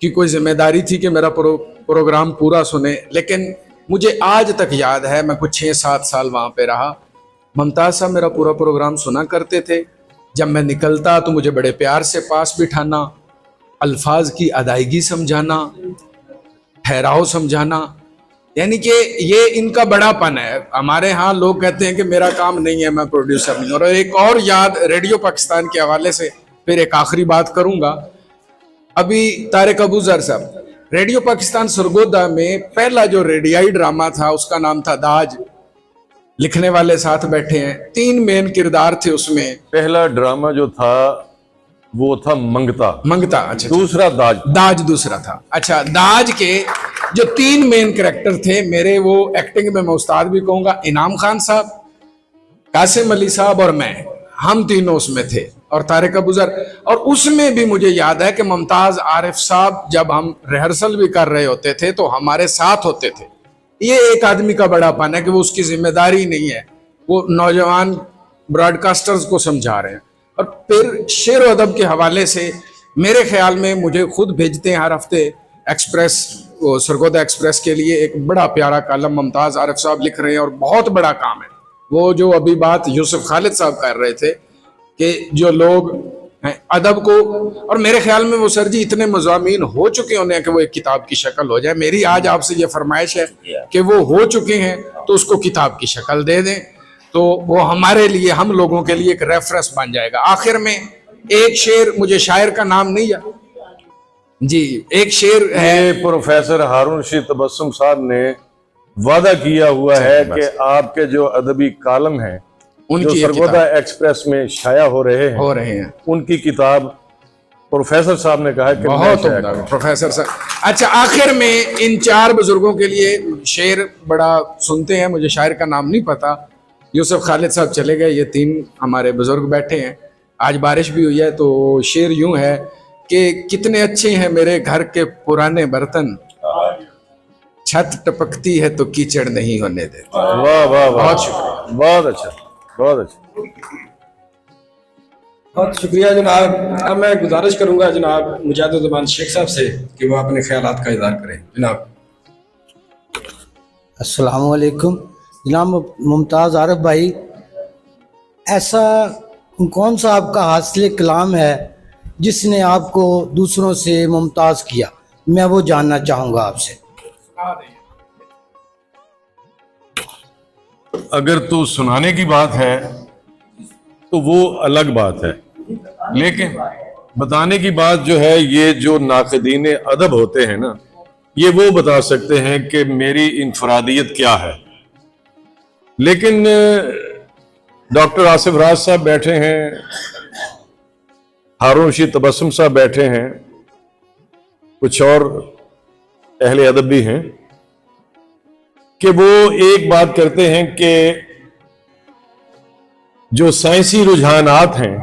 S3: की कोई जिम्मेदारी थी कि मेरा प्रोग्राम पूरा सुने, लेकिन मुझे आज तक याद है, मैं कुछ 6-7 साल वहाँ पे रहा, मुमताज़ साहब मेरा पूरा प्रोग्राम सुना करते थे। जब मैं निकलता तो मुझे बड़े प्यार से पास बिठाना, अल्फाज की अदायगी समझाना, ठहराव समझाना, यानी कि ये इनका बड़ापन है। हमारे यहाँ लोग कहते हैं कि मेरा काम नहीं है, मैं प्रोड्यूसर नहीं। और एक और याद रेडियो पाकिस्तान के हवाले से, फिर एक आखिरी बात करूँगा। अभी तारिक अबूज़र साहब, रेडियो पाकिस्तान सरगोदा में पहला जो रेडियाई ड्रामा था उसका नाम था दाज। लिखने वाले साथ बैठे हैं, 3 मेन किरदार थे उसमें।
S4: पहला ड्रामा जो था वो था मंगता। अच्छा, दूसरा
S3: दाज दूसरा था। अच्छा, दाज के जो 3 मेन कैरेक्टर थे मेरे, वो एक्टिंग में मैं उस्ताद भी कहूंगा, इनाम खान साहब, कासिम अली साहब और मैं, हम तीनों उसमें थे, और तारिक अबूजर। और उसमें भी मुझे याद है कि मुमताज आरिफ साहब जब हम रिहर्सल भी कर रहे होते थे तो हमारे साथ होते थे। ये एक आदमी का बड़ापन है कि वो उसकी जिम्मेदारी नहीं है, वो नौजवान ब्रॉडकास्टर्स को समझा रहे हैं। और फिर शेर व अदब के हवाले से मेरे ख्याल में मुझे खुद भेजते हैं हर हफ्ते एक्सप्रेस, सरगोदा एक्सप्रेस के लिए एक बड़ा प्यारा कॉलम मुमताज आरिफ साहब लिख रहे हैं, और बहुत बड़ा काम है। वो जो अभी बात यूसुफ खालिद साहब कर रहे थे कि जो लोग हैं अदब को, और मेरे ख्याल में वो सर जी इतने मज़ामीन हो चुके होने कि वो एक किताब की शक्ल हो जाए। मेरी आज आपसे ये फरमाइश है कि वो हो चुके हैं तो उसको किताब की शक्ल दे दें, तो वो हमारे लिए, हम लोगों के लिए एक रेफरेंस बन जाएगा। आखिर में एक शेर, मुझे शायर का नाम नहीं है जी, एक शेर है,
S4: प्रोफेसर हारून रशीद तबस्सुम साहब ने वादा किया हुआ है कि आपके जो अदबी कॉलम हैं जो सरगोदा एक्सप्रेस में शाया हो रहे हैं उनकी किताब प्रोफेसर साहब ने कहा है कि
S3: बहुत प्रोफेसर साहब। अच्छा, आखिर में इन 4 बुजुर्गों के लिए शेर बड़ा सुनते हैं, मुझे शायर का नाम नहीं पता, यूसुफ खालिद साहब चले गए, ये 3 हमारे बुजुर्ग बैठे हैं। आज बारिश भी हुई है, तो शेर यूं है कि कितने अच्छे हैं मेरे घर के पुराने बर्तन, छत टपकती है तो कीचड़ नहीं होने देते।
S4: वाह वाह वाह, बहुत शुक्रिया, बहुत अच्छा, बहुत अच्छा,
S12: बहुत शुक्रिया जनाब। अब मैं गुजारिश करूंगा जनाब मुजाहिदुज़्ज़मान शेख साहब से कि वो अपने ख्यालात का इज़हार करें। जनाब
S13: अस्सलाम वालेकुम। जनाब मुमताज़ आरिफ भाई, ऐसा कौन सा आपका हासिल कलाम है जिसने आपको दूसरों से मुमताज़ किया? मैं वो जानना चाहूँगा आपसे।
S4: अगर तो सुनाने की बात है तो वो अलग बात है, लेकिन बताने की बात जो है, ये जो नाक़दीन अदब होते हैं ना, ये वो बता सकते हैं कि मेरी इनफरादियत क्या है। लेकिन डॉक्टर आसिफ राज साहब बैठे हैं, हारून रशीद तबस्सुम साहब बैठे हैं, कुछ और अहले अदब भी हैं, कि वो एक बात करते हैं कि जो साइंसी रुझानात हैं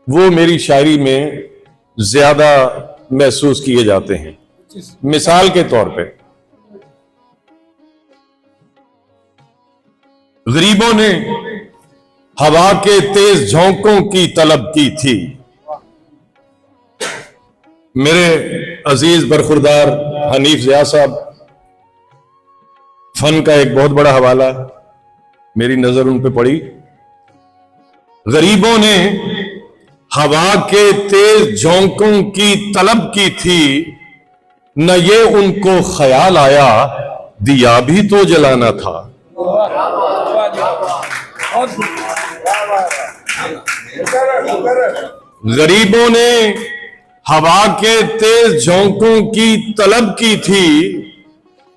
S4: वो मेरी शायरी में ज्यादा महसूस किए जाते हैं। मिसाल के तौर पे, गरीबों ने हवा के तेज झोंकों की तलब की थी। मेरे अजीज बरखुरदार हनीफ ज़िया साहब, फन का एक बहुत बड़ा हवाला, मेरी नजर उन पे पड़ी। गरीबों ने हवा के तेज झोंकों की तलब की थी, न ये उनको ख्याल आया दिया भी तो जलाना था। गरीबों ने हवा के तेज झोंकों की तलब की थी,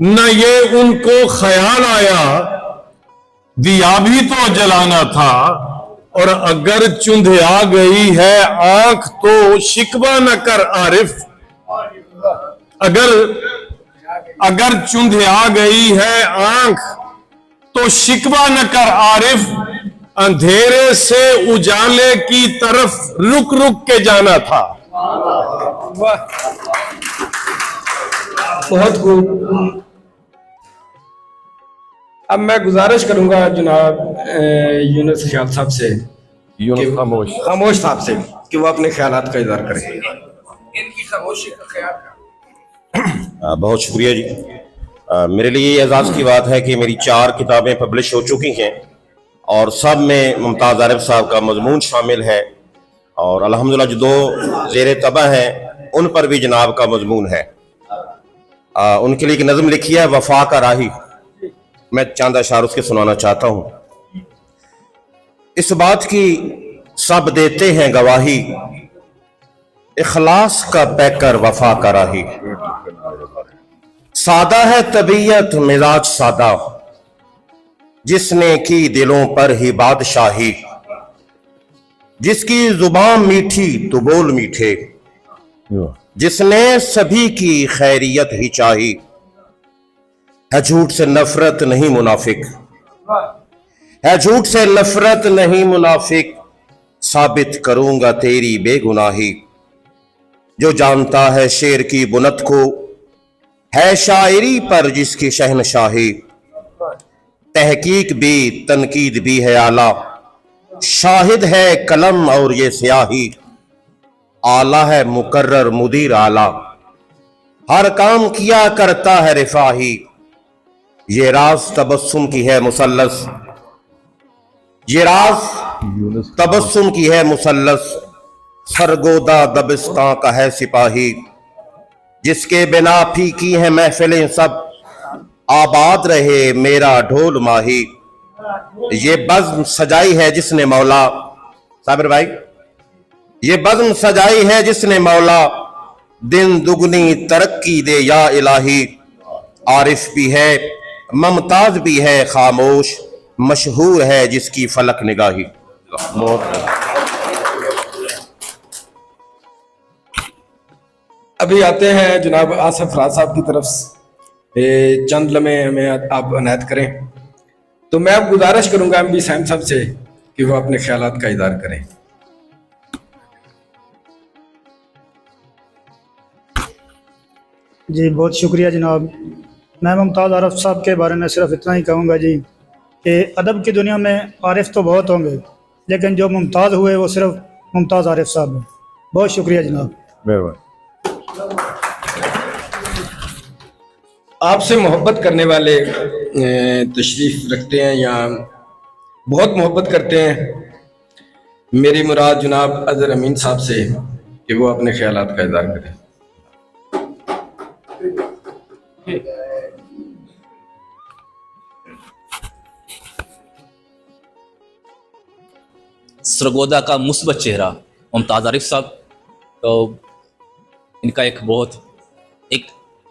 S4: न ये उनको ख्याल आया दिया भी तो जलाना था। और अगर चुंधिया गई है आंख तो शिकवा न कर आरिफ, अगर चुंधिया गई है आंख तो शिकवा न कर आरिफ, अंधेरे से उजाले की तरफ रुक रुक के जाना था।
S12: बहुत खूब। अब मैं गुजारिश करूंगा जनाब यूनुस ख्याल साहब से, खामोश साहब से, कि वो अपने ख्यालात का इज़हार करें।
S3: इनकी खामोशी का ख्याल।
S14: बहुत शुक्रिया जी। मेरे लिए ये एजाज़ की बात है कि मेरी 4 किताबें पब्लिश हो चुकी हैं और सब में मुमताज़ आरिफ साहब का मजमून शामिल है, और अल्हम्दुलिल्लाह जो 2 ज़ेर तबा हैं उन पर भी जनाब का मजमून है। उनके लिए एक नज़म लिखी है, वफा का राही। मैं चंद अशार उसके सुनाना चाहता हूं। इस बात की सब देते हैं गवाही, इखलास का पैकर वफा का राही। सादा है तबीयत मिजाज सादा, जिसने की दिलों पर ही बादशाही। जिसकी जुबान मीठी तो बोल मीठे, जिसने सभी की खैरियत ही चाही। है झूठ से नफरत नहीं मुनाफिक, है झूठ से नफरत नहीं मुनाफिक, साबित करूंगा तेरी बेगुनाही। जो जानता है शेर की बुनत को, है शायरी पर जिसकी शहनशाही। तहकीक भी तनकीद भी है आला, शाहिद है कलम और ये स्याही। आला है मुकर्रर मुदीर आला, हर काम किया करता है रिफाही। ये राज तबस्सुम की है मुसल्लस, ये राज तबस्सुम की है मुसल्लस। सरगोदा दबिस्तां का है सिपाही, जिसके बिना फीकी है महफिलें सब। आबाद रहे मेरा ढोल माही। ये बज़्म सजाई है जिसने मौला, साबिर भाई, ये बज़्म सजाई है जिसने मौला। दिन दुगनी तरक्की दे या इलाही। आरिफ भी है ममताज भी है खामोश, मशहूर है जिसकी फलक निगाही।
S12: अभी आते हैं जनाब आसिफ राज साहब की तरफ से, चंद लम्हे हमें आप अनायत करें। तो मैं अब गुजारिश करूंगा एमबी साहब साहब से कि वो अपने ख्यालात का इज़हार करें।
S15: जी बहुत शुक्रिया जनाब। मैं मुमताज़ आरिफ साहब के बारे में सिर्फ इतना ही कहूँगा जी कि अदब की दुनिया में आरिफ तो बहुत होंगे, लेकिन जो मुमताज़ हुए वो सिर्फ मुमताज़ आरिफ साहब हैं। बहुत शुक्रिया जनाब।
S4: मेहरबानी।
S12: आपसे मोहब्बत करने वाले तशरीफ़ रखते हैं या बहुत मोहब्बत करते हैं, मेरी मुराद जनाब अज़हर अमीन साहब से कि वो अपने ख्यालात का इज़हार करें।
S16: सरगोदा का मुस्बत चेहरा मुमताज़ आरिफ साहब, तो इनका एक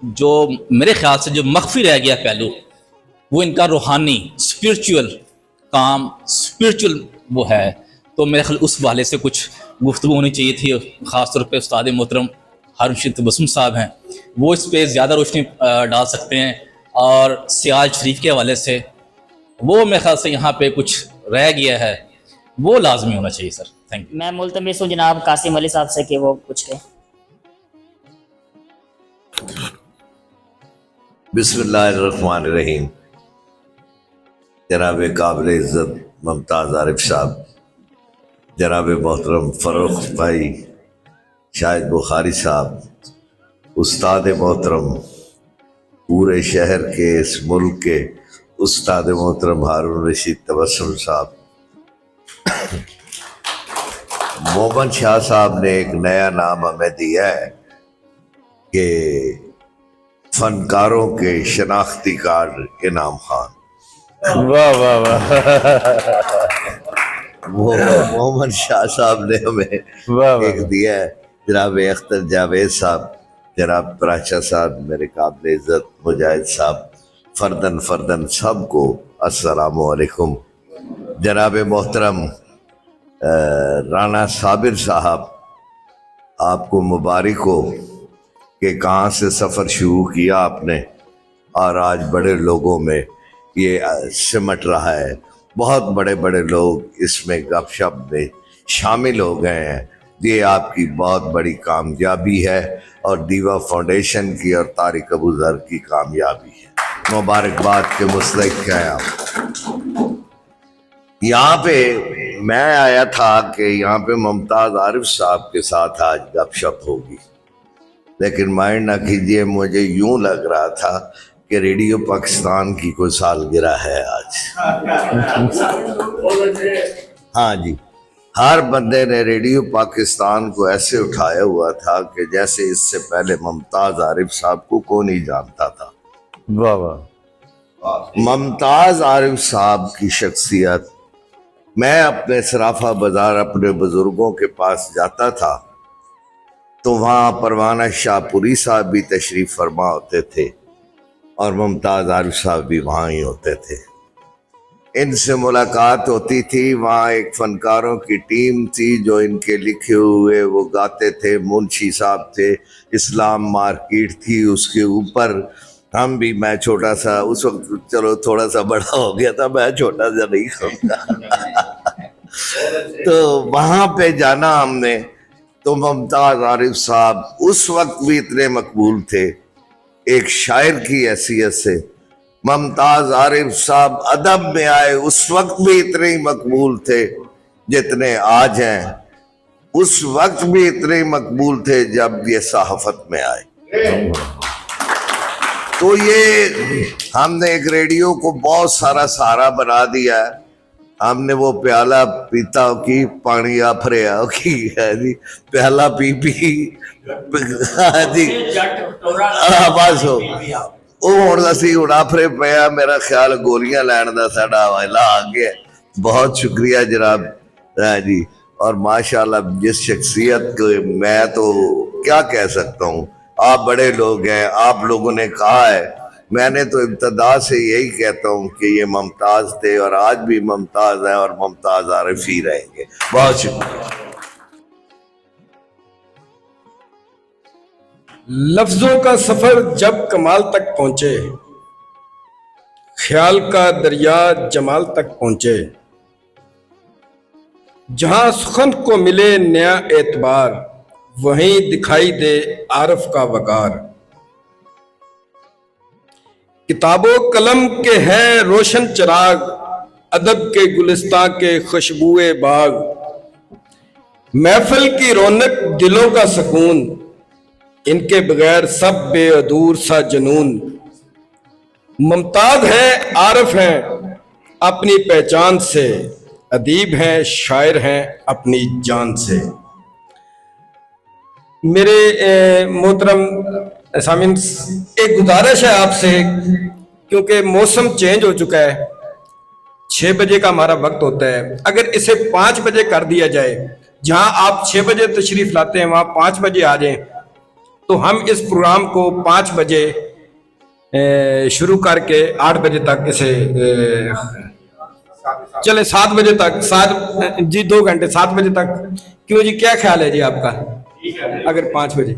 S16: जो मेरे ख्याल से जो मख्फी रह गया पहलू, वो इनका रूहानी स्पिरिचुअल काम, स्पिरिचुअल वो है। तो मेरे ख्याल उस वाले से कुछ गुफ्तगू होनी चाहिए थी। ख़ास तौर पे उस्ताद मोहतरम हारून रशीद तबस्सुम साहब हैं, वो इस पर ज़्यादा रोशनी डाल सकते हैं। और सियाज शरीफ के हवाले से वो मेरे ख्याल से यहाँ पे कुछ रह गया है, वो लाजमी होना चाहिए सर। Thank you.
S5: मैं मुल्तमिस हूँ जनाब कासिम अली साहब से कि वो कुछ कहें।
S6: बिस्मिल्लाहिर्रहमानिर्रहीम। जनाब काबिल इज़्ज़त मुमताज़ आरिफ साहब, जनाब मोहतरम फ़रूख भाई, शाहिद बुखारी साहब, उस्ताद मोहतरम पूरे शहर के इस मुल्क के उस्ताद मोहतरम हारून रशीद तबस्सुम साहब, मोहम्मद शाह साहब ने एक नया नाम हमें दिया है कि फनकारों के शनाख्ती कार्ड इनाम खान।
S4: वाह वाह वाह।
S6: वो मोहम्मद शाह साहब ने हमें एक दिया है। जनाब अख्तर जावेद साहब, जनाब प्राचा साहब, मेरे काबिल इज़्ज़त मुजाहिद साहब, फर्दन फर्दन सबको अस्सलामु अलैकुम। जनाब मोहतरम राना साबिर साहब, आपको मुबारक हो कि कहाँ से सफ़र शुरू किया आपने और आज बड़े लोगों में ये सिमट रहा है। बहुत बड़े बड़े लोग इसमें गपशप में शामिल हो गए हैं। ये आपकी बहुत बड़ी कामयाबी है और दीवा फाउंडेशन की और तारिक अबू ज़र की कामयाबी है। मुबारकबाद के मुस्तहिक़ हैं आप। यहाँ पे मैं आया था कि यहाँ पे मुमताज़ आरिफ साहब के साथ आज गपशप होगी, लेकिन माइंड ना कीजिए, मुझे यूं लग रहा था कि रेडियो पाकिस्तान की कोई सालगिरह है आज। हाँ जी, हर बंदे ने रेडियो पाकिस्तान को ऐसे उठाया हुआ था कि जैसे इससे पहले मुमताज़ आरिफ साहब को कौन नहीं जानता था।
S4: वाह वाह।
S6: मुमताज़ आरिफ साहब की शख्सियत, मैं अपने सराफा बाजार अपने बुजुर्गों के पास जाता था तो वहाँ परवाना शाहपुरी साहब भी तशरीफ़ फरमा होते थे और मुमताज़ आरिफ साहब भी वहाँ ही होते थे। इनसे मुलाकात होती थी। वहाँ एक फ़नकारों की टीम थी जो इनके लिखे हुए वो गाते थे। मुंशी साहब थे, इस्लाम मार्केट थी उसके ऊपर। हम भी, मैं छोटा सा उस वक्त, चलो थोड़ा सा बड़ा हो गया था, मैं छोटा सा नहीं कहूँगा तो वहाँ पे जाना हमने। तो मुमताज़ आरिफ साहब उस वक्त भी इतने मकबूल थे एक शायर की हैसियत से। मुमताज़ आरिफ साहब अदब में आए उस वक्त भी इतने ही मकबूल थे जितने आज हैं। उस वक्त भी इतने ही मकबूल थे जब ये सहाफ़त में आए। तो ये हमने एक रेडियो को बहुत सारा सहारा बना दिया है। हमने वो प्याला पीता की पानी आफरिया की है जी, प्याला पी जी बस हुण असीं हुण आफरे पिया। मेरा ख्याल गोलियां लैण दा साडा वाला आ गया। बहुत शुक्रिया जनाब जी। और माशाल्लाह जिस शख्सियत को मैं तो क्या कह सकता हूँ, आप बड़े लोग हैं, आप लोगों ने कहा है, मैंने तो इब्तदा से यही कहता हूँ कि ये मुमताज़ थे और आज भी मुमताज़ हैं और मुमताज़ आरिफ ही रहेंगे। बहुत शुक्रिया।
S12: लफ्जों का सफर जब कमाल तक पहुंचे, ख्याल का दरिया जमाल तक पहुंचे, जहां सुखन को मिले नया एतबार, वहीं दिखाई दे आरफ का वकार। किताबों कलम के हैं रोशन चिराग, अदब के गुलिस्तां के खुशबुए बाग। महफिल की रौनक दिलों का सुकून, इनके बगैर सब बेअदूर सा जुनून। मुमताज हैं आरिफ हैं अपनी पहचान से, अदीब हैं शायर हैं अपनी जान से। मेरे मोहतरम सामिन, एक गुजारिश है आपसे, क्योंकि मौसम चेंज हो चुका है, 6 बजे का हमारा वक्त होता है। अगर इसे 5 बजे कर दिया जाए, जहां आप 6 बजे तशरीफ लाते हैं वहां 5 बजे आ जाएं, तो हम इस प्रोग्राम को 5 बजे शुरू करके 8 बजे तक इसे चले 7 बजे तक, 7 जी 2 घंटे 7 बजे तक। क्यों जी, क्या ख्याल है जी आपका? अगर 5 बजे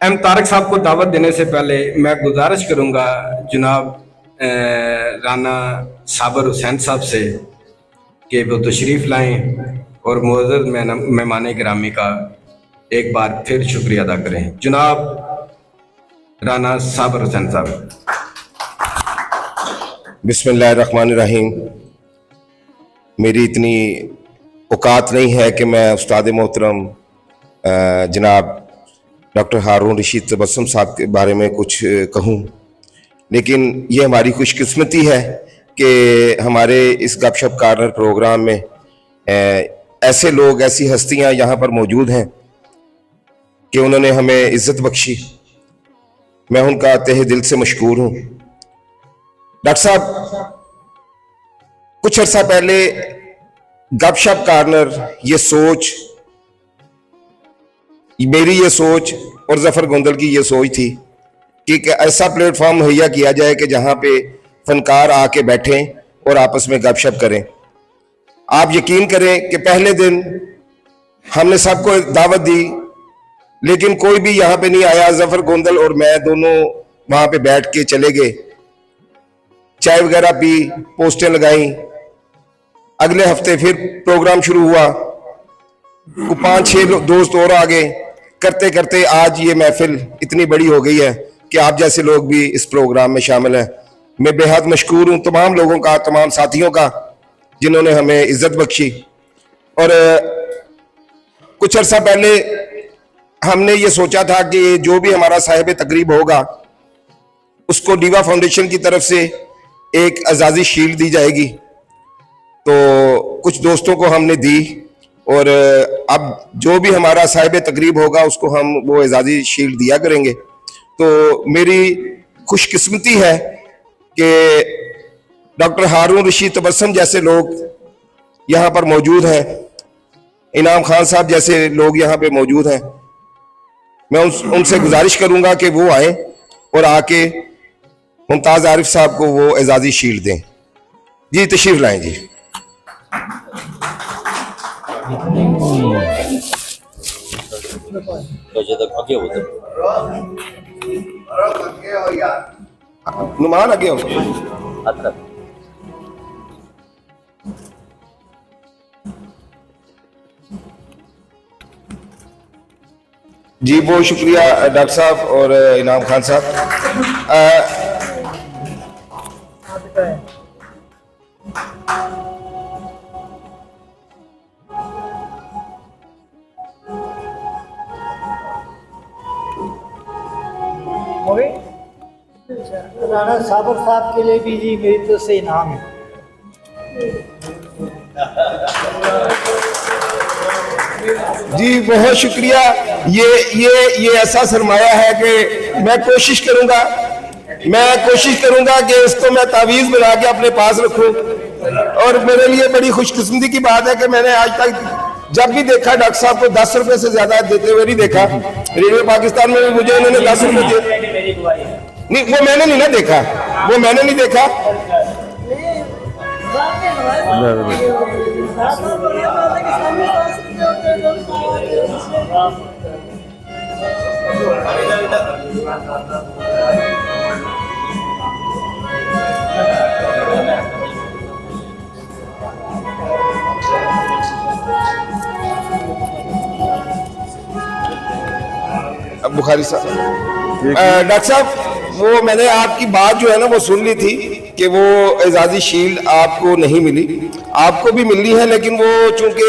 S12: एम तारक साहब को दावत देने से पहले मैं गुजारिश करूंगा जनाब राना साबर हुसैन साहब से कि वो तशरीफ लाएं और मुअज़्ज़ज़ मेहमान गिरामी का एक बार फिर शुक्रिया अदा करें। जनाब राना साबर हुसैन साहब।
S14: बिस्मिल्लाहिर्रहमानिर्रहीम। मेरी इतनी औकात नहीं है कि मैं उस्ताद मोहतरम जनाब डॉक्टर हारून रशीद तबस्सुम साहब के बारे में कुछ कहूँ, लेकिन ये हमारी खुशकिस्मती है कि हमारे इस गपशप कॉर्नर प्रोग्राम में ऐसे लोग, ऐसी हस्तियां यहाँ पर मौजूद हैं कि उन्होंने हमें इज्जत बख्शी। मैं उनका तहे दिल से मशकूर हूँ। डॉक्टर साहब, कुछ अर्सा पहले गपशप कॉर्नर, ये सोच, मेरी ये सोच और जफर गोंदल की ये सोच थी कि ऐसा प्लेटफॉर्म मुहैया किया जाए कि जहाँ पे फनकार आके बैठें और आपस में गपशप करें। आप यकीन करें कि पहले दिन हमने सबको दावत दी, लेकिन कोई भी यहाँ पे नहीं आया। जफर गोंदल और मैं दोनों वहाँ पे बैठ के चले गए, चाय वगैरह पी, पोस्टें लगाई। अगले हफ्ते फिर प्रोग्राम शुरू हुआ, 5-6 दोस्त और आ गए। करते करते आज ये महफिल इतनी बड़ी हो गई है कि आप जैसे लोग भी इस प्रोग्राम में शामिल हैं। मैं बेहद मशकूर हूँ तमाम लोगों का, तमाम साथियों का, जिन्होंने हमें इज्जत बख्शी। और कुछ अर्सा पहले हमने ये सोचा था कि जो भी हमारा साहिब तकरीब होगा उसको डीवा फाउंडेशन की तरफ से एक एजाजी शील्ड दी जाएगी। तो कुछ दोस्तों को हमने दी और अब जो भी हमारा साहिब तकरीब होगा उसको हम वो एजाजी शील्ड दिया करेंगे। तो मेरी खुशकिस्मती है कि डॉक्टर हारून रशीद तबस्सुम जैसे लोग
S12: यहाँ पर मौजूद हैं, इनाम खान साहब जैसे लोग यहाँ पे मौजूद हैं, मैं उनसे गुजारिश करूंगा कि वो आए और आके मुमताज आरिफ साहब को वो एजाजी शील्ड दें। जी तशरीफ लाएं जी। नुमान आगे हो जी, बहुत शुक्रिया डॉक्टर साहब और इनाम खान साहब।
S7: राणा साबर साहब के लिए भी जी मेरी तरफ से इनाम है।
S12: जी बहुत शुक्रिया। ये ऐसा सरमाया है कि मैं कोशिश करूंगा कि इसको मैं तावीज़ बना के अपने पास रखूं। और मेरे लिए बड़ी खुशकिस्मती की बात है कि मैंने आज तक जब भी देखा डॉक्टर साहब को 10 रुपए से ज्यादा देते हुए नहीं देखा। रेडियो पाकिस्तान में भी मुझे उन्होंने 10 रुपए दिए नहीं, वो मैंने नहीं देखा। अब बुखारी साहब, डॉक्टर साहब वो मैंने आपकी बात जो है ना वो सुन ली थी कि वो एजाजी शील्ड आपको नहीं मिली, आपको भी मिलनी है, लेकिन वो चूंकि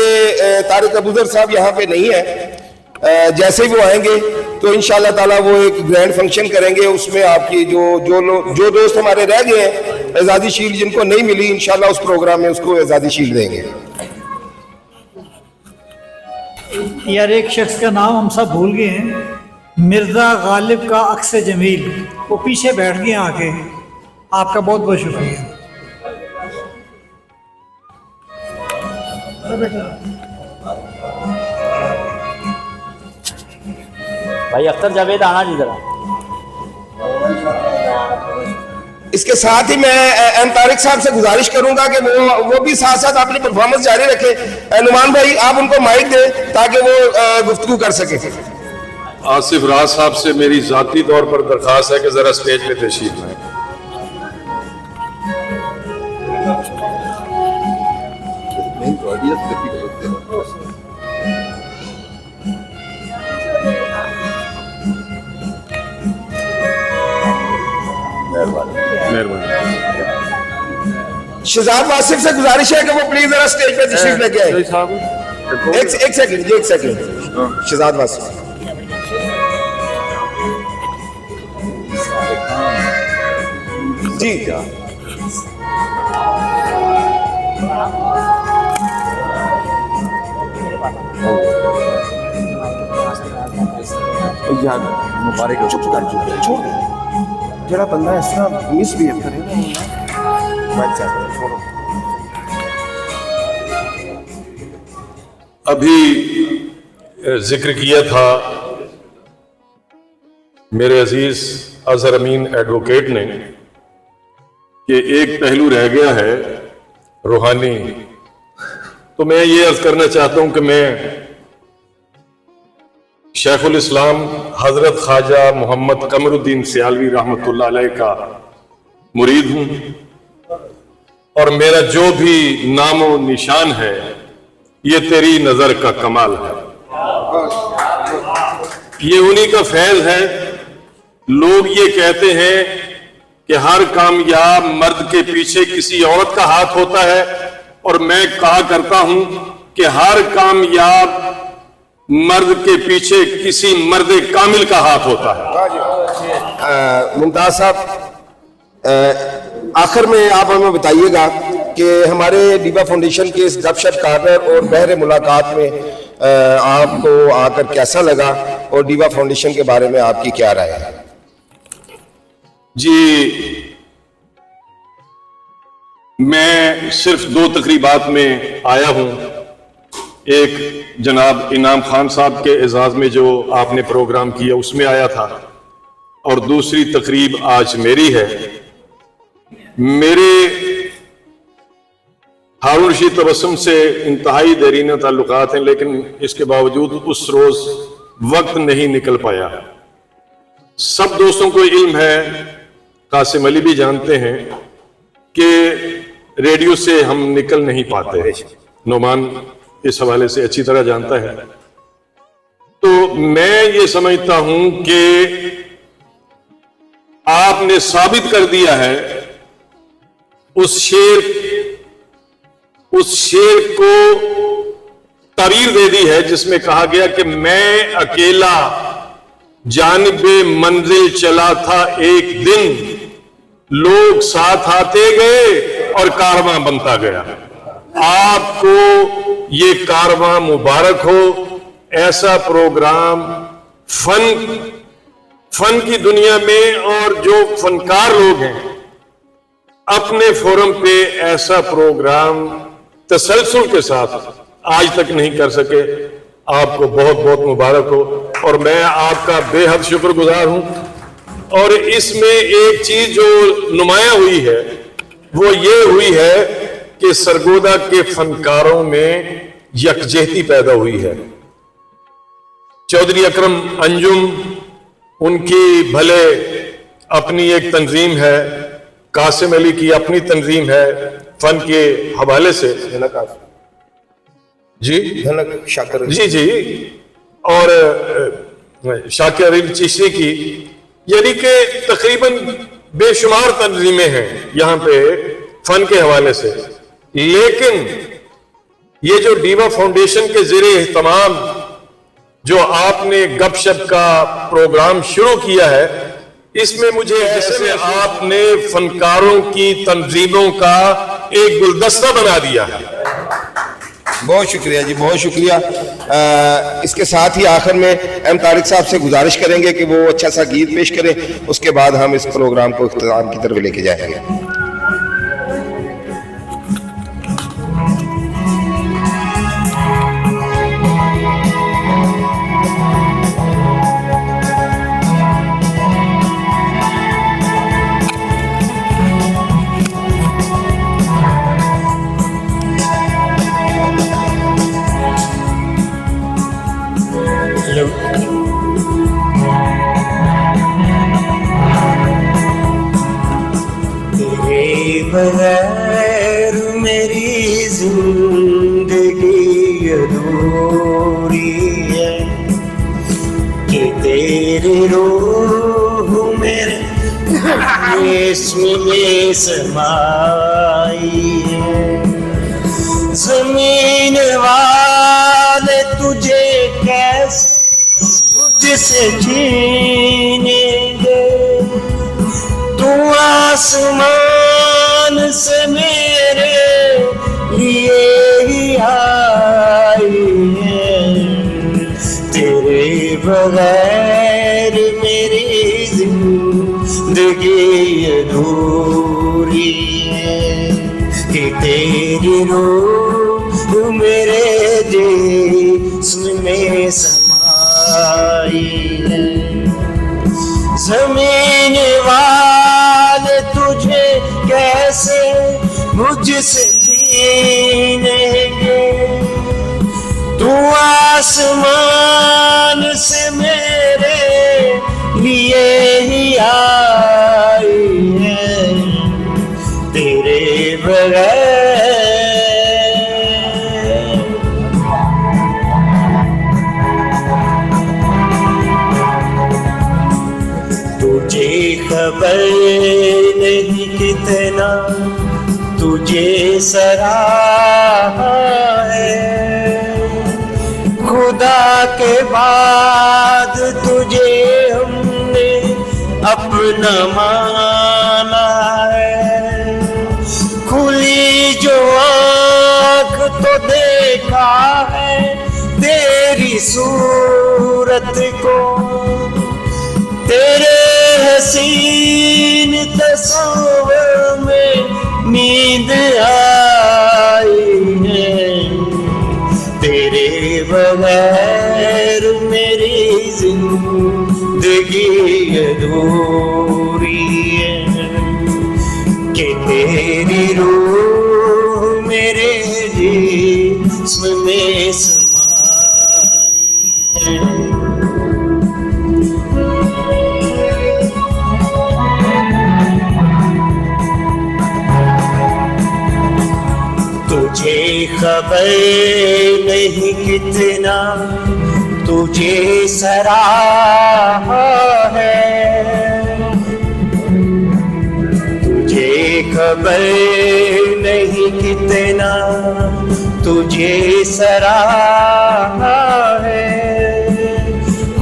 S12: तारिक अबूजर साहब यहाँ पे नहीं है, जैसे ही वो आएंगे तो इंशाल्लाह ताला वो एक ग्रैंड फंक्शन करेंगे। उसमें आपकी जो दोस्त हमारे रह गए हैं एजाजी शील्ड जिनको नहीं मिली, इंशाल्लाह उस प्रोग्राम में उसको एजाजी शील्ड देंगे।
S7: यार एक शख्स का नाम हम सब भूल गए हैं, मिर्जा गालिब का अक्स जमील, वो पीछे बैठ गए आके। आपका बहुत बहुत शुक्रिया।
S9: भाई अख्तर जावेद आना जी जरा।
S12: इसके साथ ही मैं एम तारिक साहब से गुजारिश करूंगा कि वो भी साथ साथ अपनी परफॉर्मेंस जारी रखें। नुमान भाई आप उनको माइक दें ताकि वो गुफ्तगू कर सके।
S4: आसिफ राज साहब से मेरी जाती तौर पर दरखास्त है कि जरा स्टेज पे तशरीफ लाएं। मेहरबानी।
S12: शहजाद वासिफ से गुजारिश है कि वो प्लीज जरा स्टेज पे तशरीफ लेके आए। एक सेकंड शहजाद वासिफ जी।
S3: मुबारक छोड़ जरा बंदा इस तरह मिसबिहेव करे छोड़ो।
S4: अभी जिक्र किया था मेरे अजीज अजहर अमीन एडवोकेट ने कि एक पहलू रह गया है रूहानी, तो मैं ये अर्ज करना चाहता हूं कि मैं शेखुल इस्लाम हजरत ख्वाजा मोहम्मद कमरुद्दीन सियालवी रहमतुल्लाह अलैह का मुरीद हूं, और मेरा जो भी नामो निशान है ये तेरी नजर का कमाल है। ये उन्हीं का फैज है। लोग ये कहते हैं कि हर कामयाब मर्द के पीछे किसी औरत का हाथ होता है, और मैं कहा करता हूं कि हर कामयाब मर्द के पीछे किसी मर्द कामिल का हाथ होता है।
S12: मुमताज साहब, आखिर में आप हमें बताइएगा कि हमारे दीवा फाउंडेशन के इस गपशप कार्नर और बहरे मुलाकात में आपको आकर कैसा लगा, और दीवा फाउंडेशन के बारे में आपकी क्या राय है?
S4: जी, मैं सिर्फ 2 तकरीबात में आया हूं। एक जनाब इनाम खान साहब के एजाज में जो आपने प्रोग्राम किया उसमें आया था, और दूसरी तकरीब आज मेरी है। मेरे हारून रशीद तबस्सुम से इंतहाई देरीन ताल्लुकात हैं, लेकिन इसके बावजूद उस रोज वक्त नहीं निकल पाया। सब दोस्तों को इल्म है, कासिम अली भी जानते हैं कि रेडियो से हम निकल नहीं पाते। नोमान इस हवाले से अच्छी तरह जानता है। तो मैं ये समझता हूं कि आपने साबित कर दिया है, उस शेर को तारीर दे दी है जिसमें कहा गया कि मैं अकेला जानिबे मंजिल चला था, एक दिन लोग साथ आते गए और कारवां बनता गया। आपको ये कारवां मुबारक हो। ऐसा प्रोग्राम फन की दुनिया में, और जो फनकार लोग हैं अपने फोरम पे ऐसा प्रोग्राम तसलसल के साथ आज तक नहीं कर सके। आपको बहुत बहुत मुबारक हो, और मैं आपका बेहद शुक्रगुजार हूं। और इसमें एक चीज जो नुमाया हुई है वो ये हुई है कि सरगोदा के फनकारों में यकजहती पैदा हुई है। चौधरी अकरम अंजुम, उनकी भले अपनी एक तंजीम है, कासिम अली की अपनी तंजीम है फन के हवाले से जी, शाकिर जी, और शाकिर अली चिश्ती की, यानी कि तकरीबन बेशुमार तंजीमें हैं यहाँ पे फन के हवाले से। लेकिन ये जो डीवा फाउंडेशन के ज़रिए एहतमाम जो आपने गपशप का प्रोग्राम शुरू किया है, इसमें मुझे जैसे आपने फनकारों की तंजीमों का एक गुलदस्ता बना दिया है।
S14: बहुत शुक्रिया जी, बहुत शुक्रिया। इसके साथ ही आखिर में एम तारिक साहब से गुजारिश करेंगे कि वो अच्छा सा गीत पेश करें, उसके बाद हम इस प्रोग्राम को इख्तिताम की तरफ लेके जाएंगे।
S2: बगैर मेरी जिंदगी अधूरी है, कि तेरी रूह मेरे जिस्म में समाई है। जमीन वाले तुझे कैसे मुझसे छीने दे, तू आसमान से मेरे लिए ही आई है। तेरे बगैर मेरी जिंदगी अधूरी है, कि तेरी रूह मेरे जिस्म में समाई है। जमीन वाले तुझे कैसे मुझसे छीनेंगे, तू आसमान से मेरे लिए ही आई है। तेरे बगैर तुझे खबर नहीं कितना तुझे सराहा है, खुदा के बाद तुझे हमने अपना माना है। खुली जो आँख तो देखा है तेरी सूरत को, तेरे हसीन तस्वीर में नींद नींद आई है, तेरे बगैर मेरी जिंदगी अधूरी है, कि तेरी रूह मेरे जिस्म में समाई है। तुझे खबर नहीं कितना तुझे सराहा है, तुझे खबर नहीं कितना तुझे सराहा है,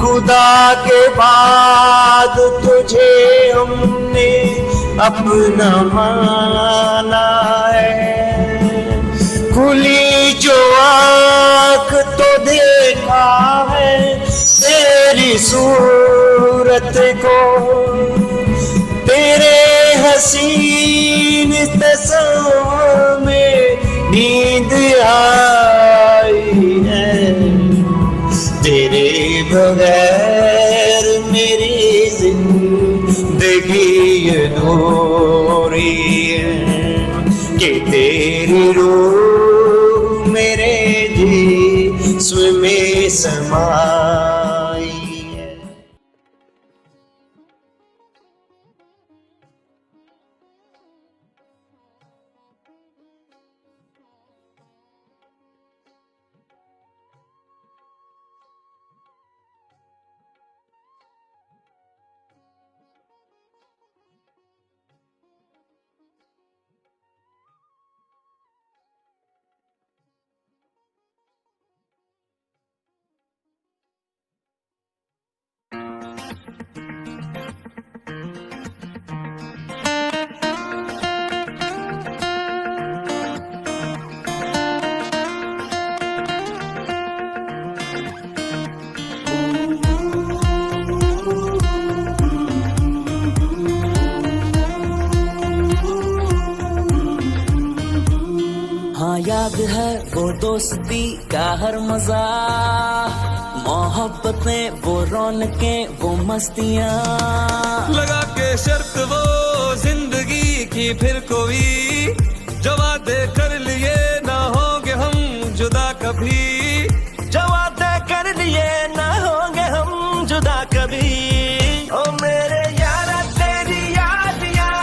S2: खुदा के बाद तुझे हमने अपना माना है, खुली जो आँख तो देखा है तेरी सूरत को, तेरे हसीन तस्वीर में नींद आई है, तेरे बगैर मेरी जिंदगी अधूरी है, कि तेरी रूह मेरे जिस्म में समाई है।
S17: हाँ याद है वो दोस्ती का हर मजा, मोहब्बतें वो रौनकें वो मस्तियाँ,
S18: लगा के शर्त वो जिंदगी की फिर कोई, जो वादे कर लिए ना होंगे हम जुदा कभी,
S2: जो वादे कर लिए ना होंगे हम जुदा कभी। ओ मेरे यारा तेरी यादियाँ,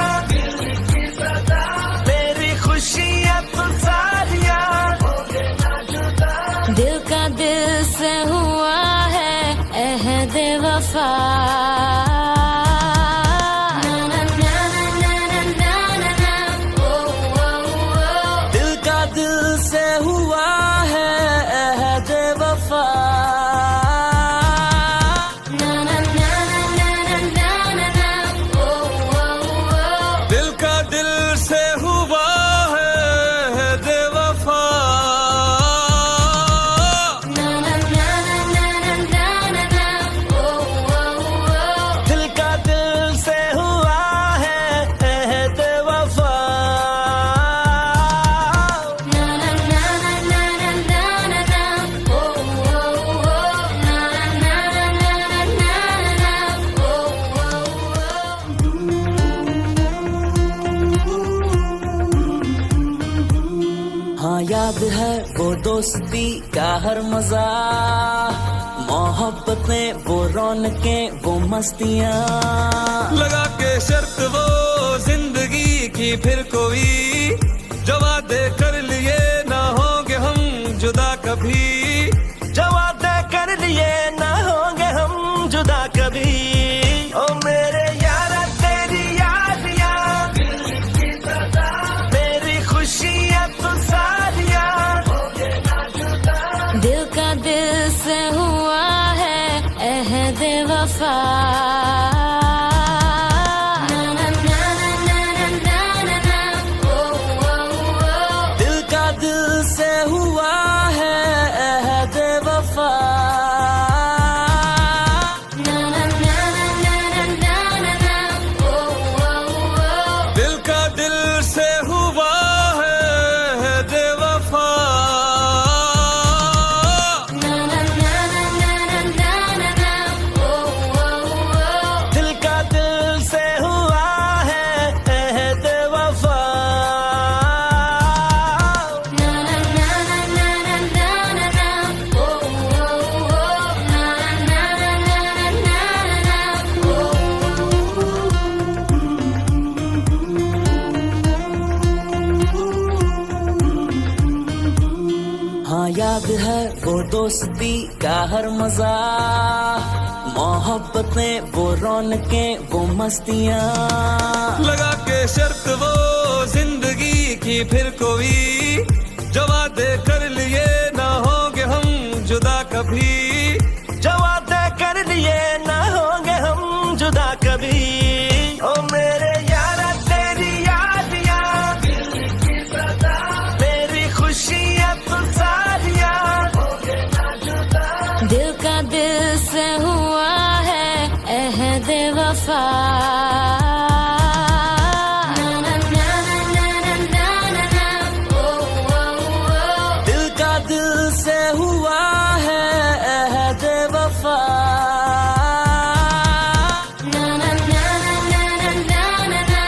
S2: तेरी खुशियाँ तो सारियाँ,
S19: दिल का दिल से हुआ है अहद वफा,
S2: दिल का दिल से हुआ है अहद वफा,
S18: दिल का दिल से हुआ है बेवफा,
S2: दिल का दिल से हुआ है अहद वफा,
S17: हाँ याद है वो दोस्ती का हर मजा, मोहब्बतें वो रौनकें वो मस्तियाँ,
S18: लगा के शर्त वो जिंदगी की फिर कोई, जो वादे कर लिए ना होंगे हम जुदा कभी,
S2: जो वादे कर लिए ना होंगे हम जुदा कभी। ओ मेरे यारा तेरी यादियाँ, तेरी खुशियाँ तो सारियाँ,
S19: दिल का दिल से हुआ है अहद वफा,
S2: दिल का दिल से हुआ है अहद वफा,
S18: दिल का दिल से हुआ
S17: हाँ याद है वो दोस्ती का हर मजा, मोहब्बतें वो रौनकें वो मस्तियाँ।
S18: लगा के शर्त वो जिंदगी की फिर कोई, जो वादे कर लिए ना होंगे हम जुदा कभी,
S2: जो वादे कर लिए ना होंगे हम जुदा कभी। ओ मेरे यारा तेरी यादियाँ, मेरी खुशियाँ तो सारियाँ,
S19: दिल का दिल से हुआ है अहद वफा।
S17: दिल का दिल से हुआ है अहद वफा।